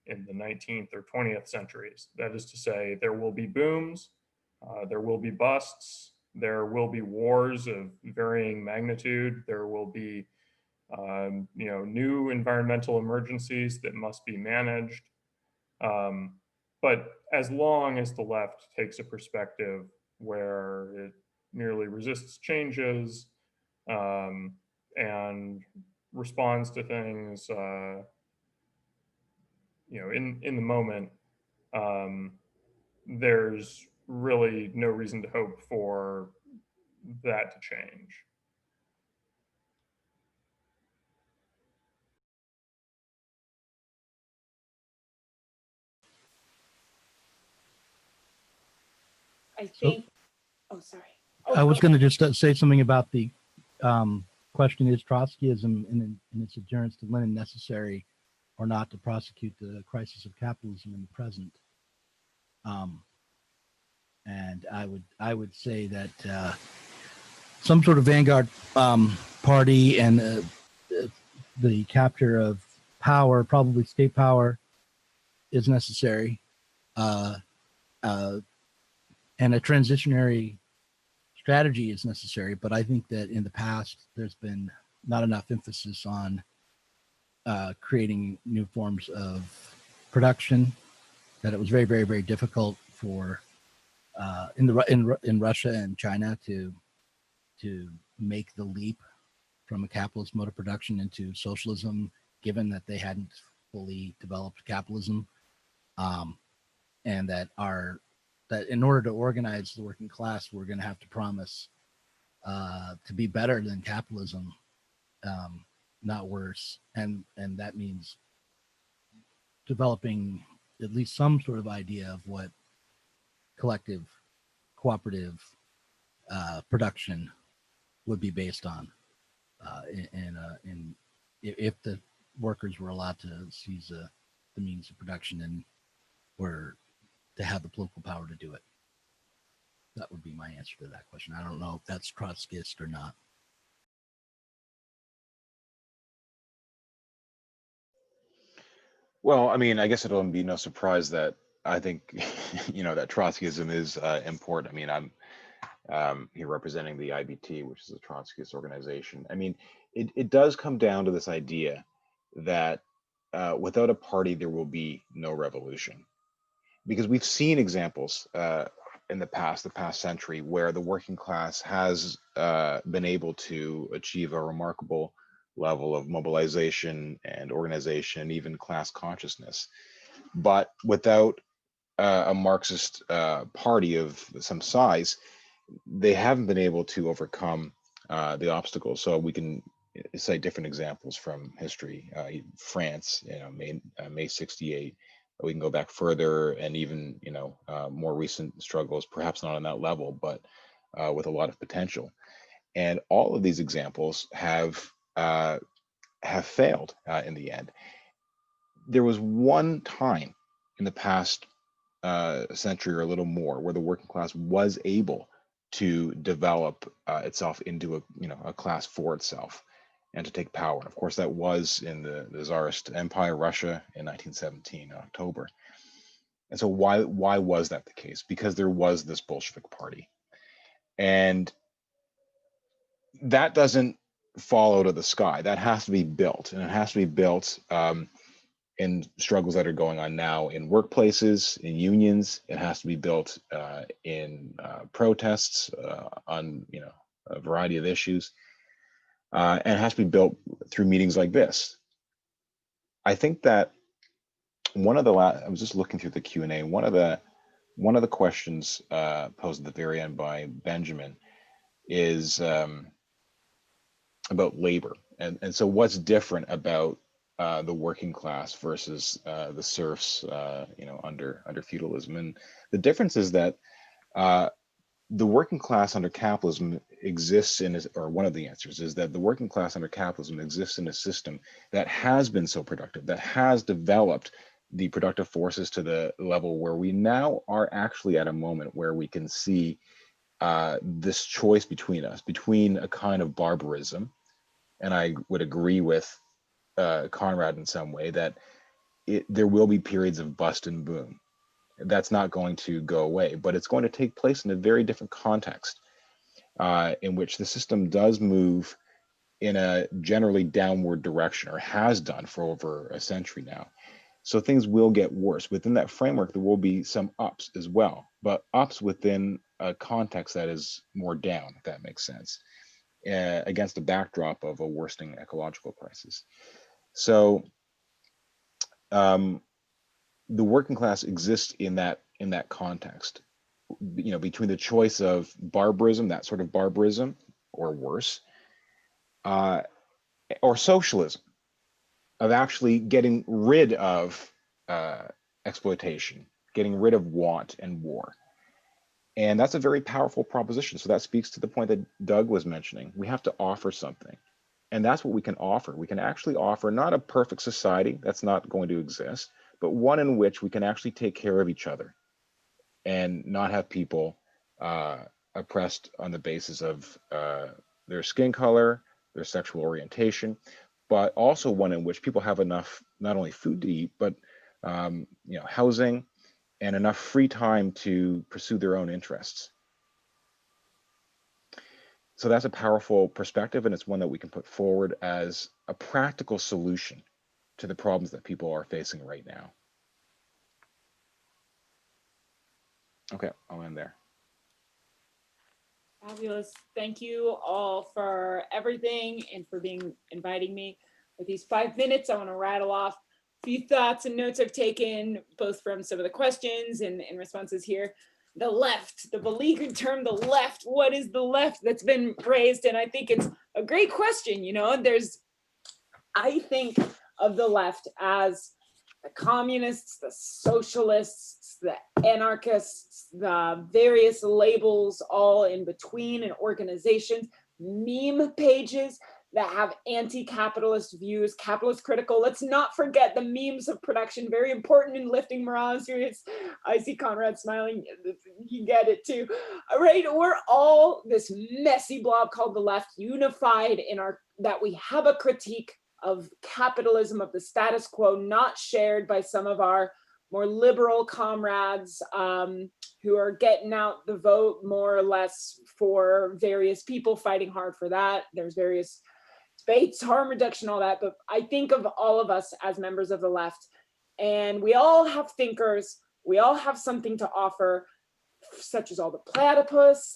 19th or 20th centuries. That is to say, there will be booms, there will be busts, there will be wars of varying magnitude, there will be new environmental emergencies that must be managed. But as long as the left takes a perspective where it merely resists changes, and responds to things, in the moment, there's really no reason to hope for that to change.
I think, oh, sorry.
I was going to just say something about the question: is Trotskyism in its adherence to Lenin necessary or not to prosecute the crisis of capitalism in the present? And I would say that some sort of vanguard party and the capture of power, probably state power, is necessary, and a transitionary strategy is necessary. But I think that in the past, there's been not enough emphasis on creating new forms of production, that it was very, very, very difficult for in Russia and China to make the leap from a capitalist mode of production into socialism, given that they hadn't fully developed capitalism, and that in order to organize the working class, we're going to have to promise to be better than capitalism, not worse, and that means developing at least some sort of idea of what collective, cooperative production would be based on, if the workers were allowed to seize the means of production and were to have the political power to do it. That would be my answer to that question. I don't know if that's Trotskyist or not.
Well, I mean, I guess it'll be no surprise that I think, that Trotskyism is important. I mean, I'm here representing the IBT, which is a Trotskyist organization. I mean, it does come down to this idea that without a party, there will be no revolution. Because we've seen examples in the past century, where the working class has been able to achieve a remarkable level of mobilization and organization, and even class consciousness. But without a Marxist party of some size, they haven't been able to overcome the obstacles. So we can cite different examples from history. France, May 68. We can go back further, and even more recent struggles, perhaps not on that level, but with a lot of potential. And all of these examples have failed in the end. There was one time in the past century or a little more where the working class was able to develop itself into a class for itself and to take power. And of course, that was in the Tsarist Empire, Russia, in 1917, October. And so why was that the case? Because there was this Bolshevik party. And that doesn't fall out of the sky. That has to be built, and it has to be built in struggles that are going on now in workplaces, in unions. It has to be built in protests on a variety of issues, and it has to be built through meetings like this. I think that one of the I was just looking through the Q&A. One of the questions posed at the very end by Benjamin is about labor, and so what's different about the working class versus the serfs, under feudalism. And the difference is that the working class under capitalism exists or one of the answers is that the working class under capitalism exists in a system that has been so productive, that has developed the productive forces to the level where we now are actually at a moment where we can see this choice between a kind of barbarism. And I would agree with Conrad in some way that there will be periods of bust and boom. That's not going to go away, but it's going to take place in a very different context in which the system does move in a generally downward direction, or has done for over a century now. So things will get worse. Within that framework, there will be some ups as well, but ups within a context that is more down, if that makes sense. against the backdrop of a worsening ecological crisis. So the working class exists in that context, between the choice of barbarism, that sort of barbarism, or worse, or socialism, of actually getting rid of exploitation, getting rid of want and war. And that's a very powerful proposition. So that speaks to the point that Doug was mentioning. We have to offer something. And that's what we can offer. We can actually offer not a perfect society, that's not going to exist, but one in which we can actually take care of each other and not have people oppressed on the basis of their skin color, their sexual orientation, but also one in which people have enough, not only food to eat, but housing, and enough free time to pursue their own interests. So that's a powerful perspective, and it's one that we can put forward as a practical solution to the problems that people are facing right now. Okay, I'll end there.
Fabulous. Thank you all for everything and for inviting me. With these 5 minutes, I want to rattle off a few thoughts and notes I've taken, both from some of the questions and responses here. The left, the beleaguered term, the left. What is the left that's been raised? And I think it's a great question. I think of the left as the communists, the socialists, the anarchists, the various labels all in between, and organizations, meme pages that have anti-capitalist views, capitalist critical. Let's not forget the memes of production, very important in lifting morale. I see Conrad smiling, you get it too. All right, we're all this messy blob called the left, unified in that we have a critique of capitalism, of the status quo, not shared by some of our more liberal comrades who are getting out the vote more or less for various people fighting hard for that. There's various debates, harm reduction, all that. But I think of all of us as members of the left, and we all have thinkers. We all have something to offer, such as all the platypus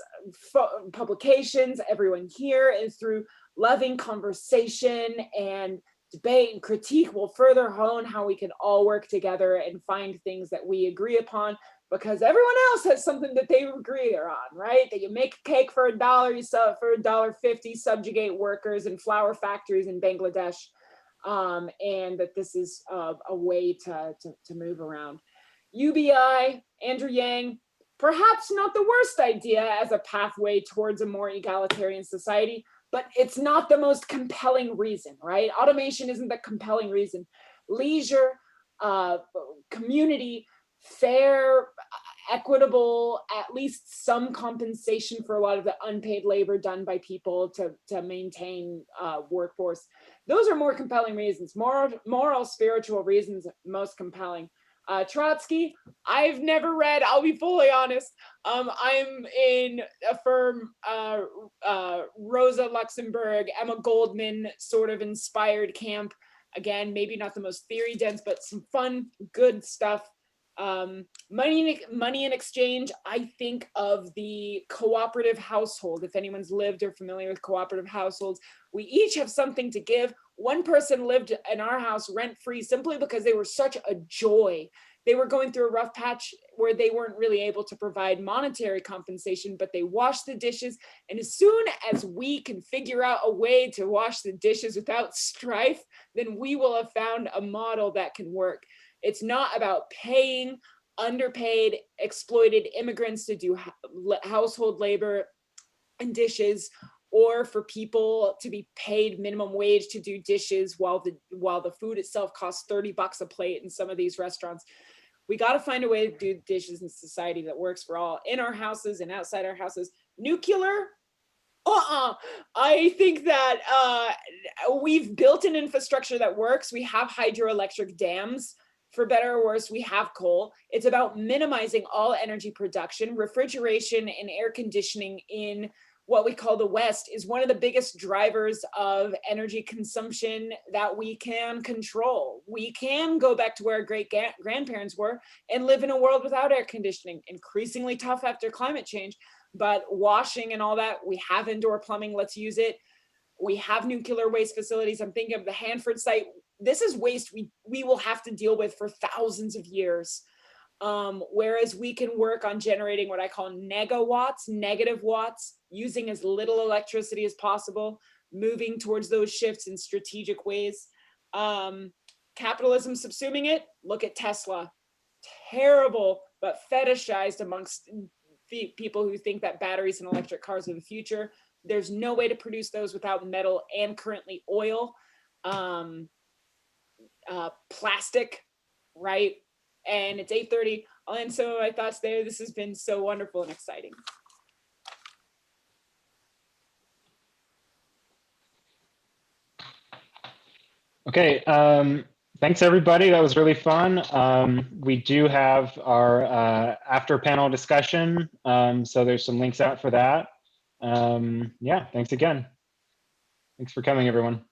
publications. Everyone here is through loving conversation and debate and critique will further hone how we can all work together and find things that we agree upon, because everyone else has something that they agree on, right? That you make a cake for $1, you sell it for $1.50, subjugate workers in flour factories in Bangladesh, and that this is a way to move around. UBI, Andrew Yang, perhaps not the worst idea as a pathway towards a more egalitarian society, but it's not the most compelling reason, right? Automation isn't the compelling reason. Leisure, community, fair, equitable, at least some compensation for a lot of the unpaid labor done by people to maintain workforce. Those are more compelling reasons. Moral, spiritual reasons, most compelling. Trotsky, I've never read, I'll be fully honest. I'm in a firm, Rosa Luxemburg, Emma Goldman sort of inspired camp. Again, maybe not the most theory dense, but some fun, good stuff. Money in exchange, I think of the cooperative household. If anyone's lived or familiar with cooperative households, we each have something to give. One person lived in our house rent-free simply because they were such a joy. They were going through a rough patch where they weren't really able to provide monetary compensation, but they washed the dishes. And as soon as we can figure out a way to wash the dishes without strife, then we will have found a model that can work. It's not about paying underpaid, exploited immigrants to do household labor and dishes, or for people to be paid minimum wage to do dishes while the food itself costs $30 a plate in some of these restaurants. We got to find a way to do dishes in society that works for all, in our houses and outside our houses. Nuclear? I think that we've built an infrastructure that works. We have hydroelectric dams. For better or worse, we have coal. It's about minimizing all energy production. Refrigeration and air conditioning in what we call the West is one of the biggest drivers of energy consumption that we can control. We can go back to where our great grandparents were and live in a world without air conditioning, increasingly tough after climate change. but washing and all that, we have indoor plumbing, let's use it. We have nuclear waste facilities. I'm thinking of the Hanford site. This is waste we will have to deal with for thousands of years. Whereas we can work on generating what I call negawatts, negative watts, using as little electricity as possible, moving towards those shifts in strategic ways. Capitalism subsuming it, look at Tesla. Terrible, but fetishized amongst the people who think that batteries and electric cars are the future. There's no way to produce those without metal and currently oil, plastic, right? And it's 8:30. And so my thoughts there. This has been so wonderful and exciting.
Okay, thanks everybody. That was really fun. We do have our after panel discussion. So there's some links out for that. Yeah, thanks again. Thanks for coming, everyone.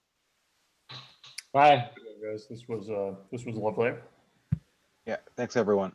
Bye.
Guys, this was lovely.
Yeah, thanks everyone.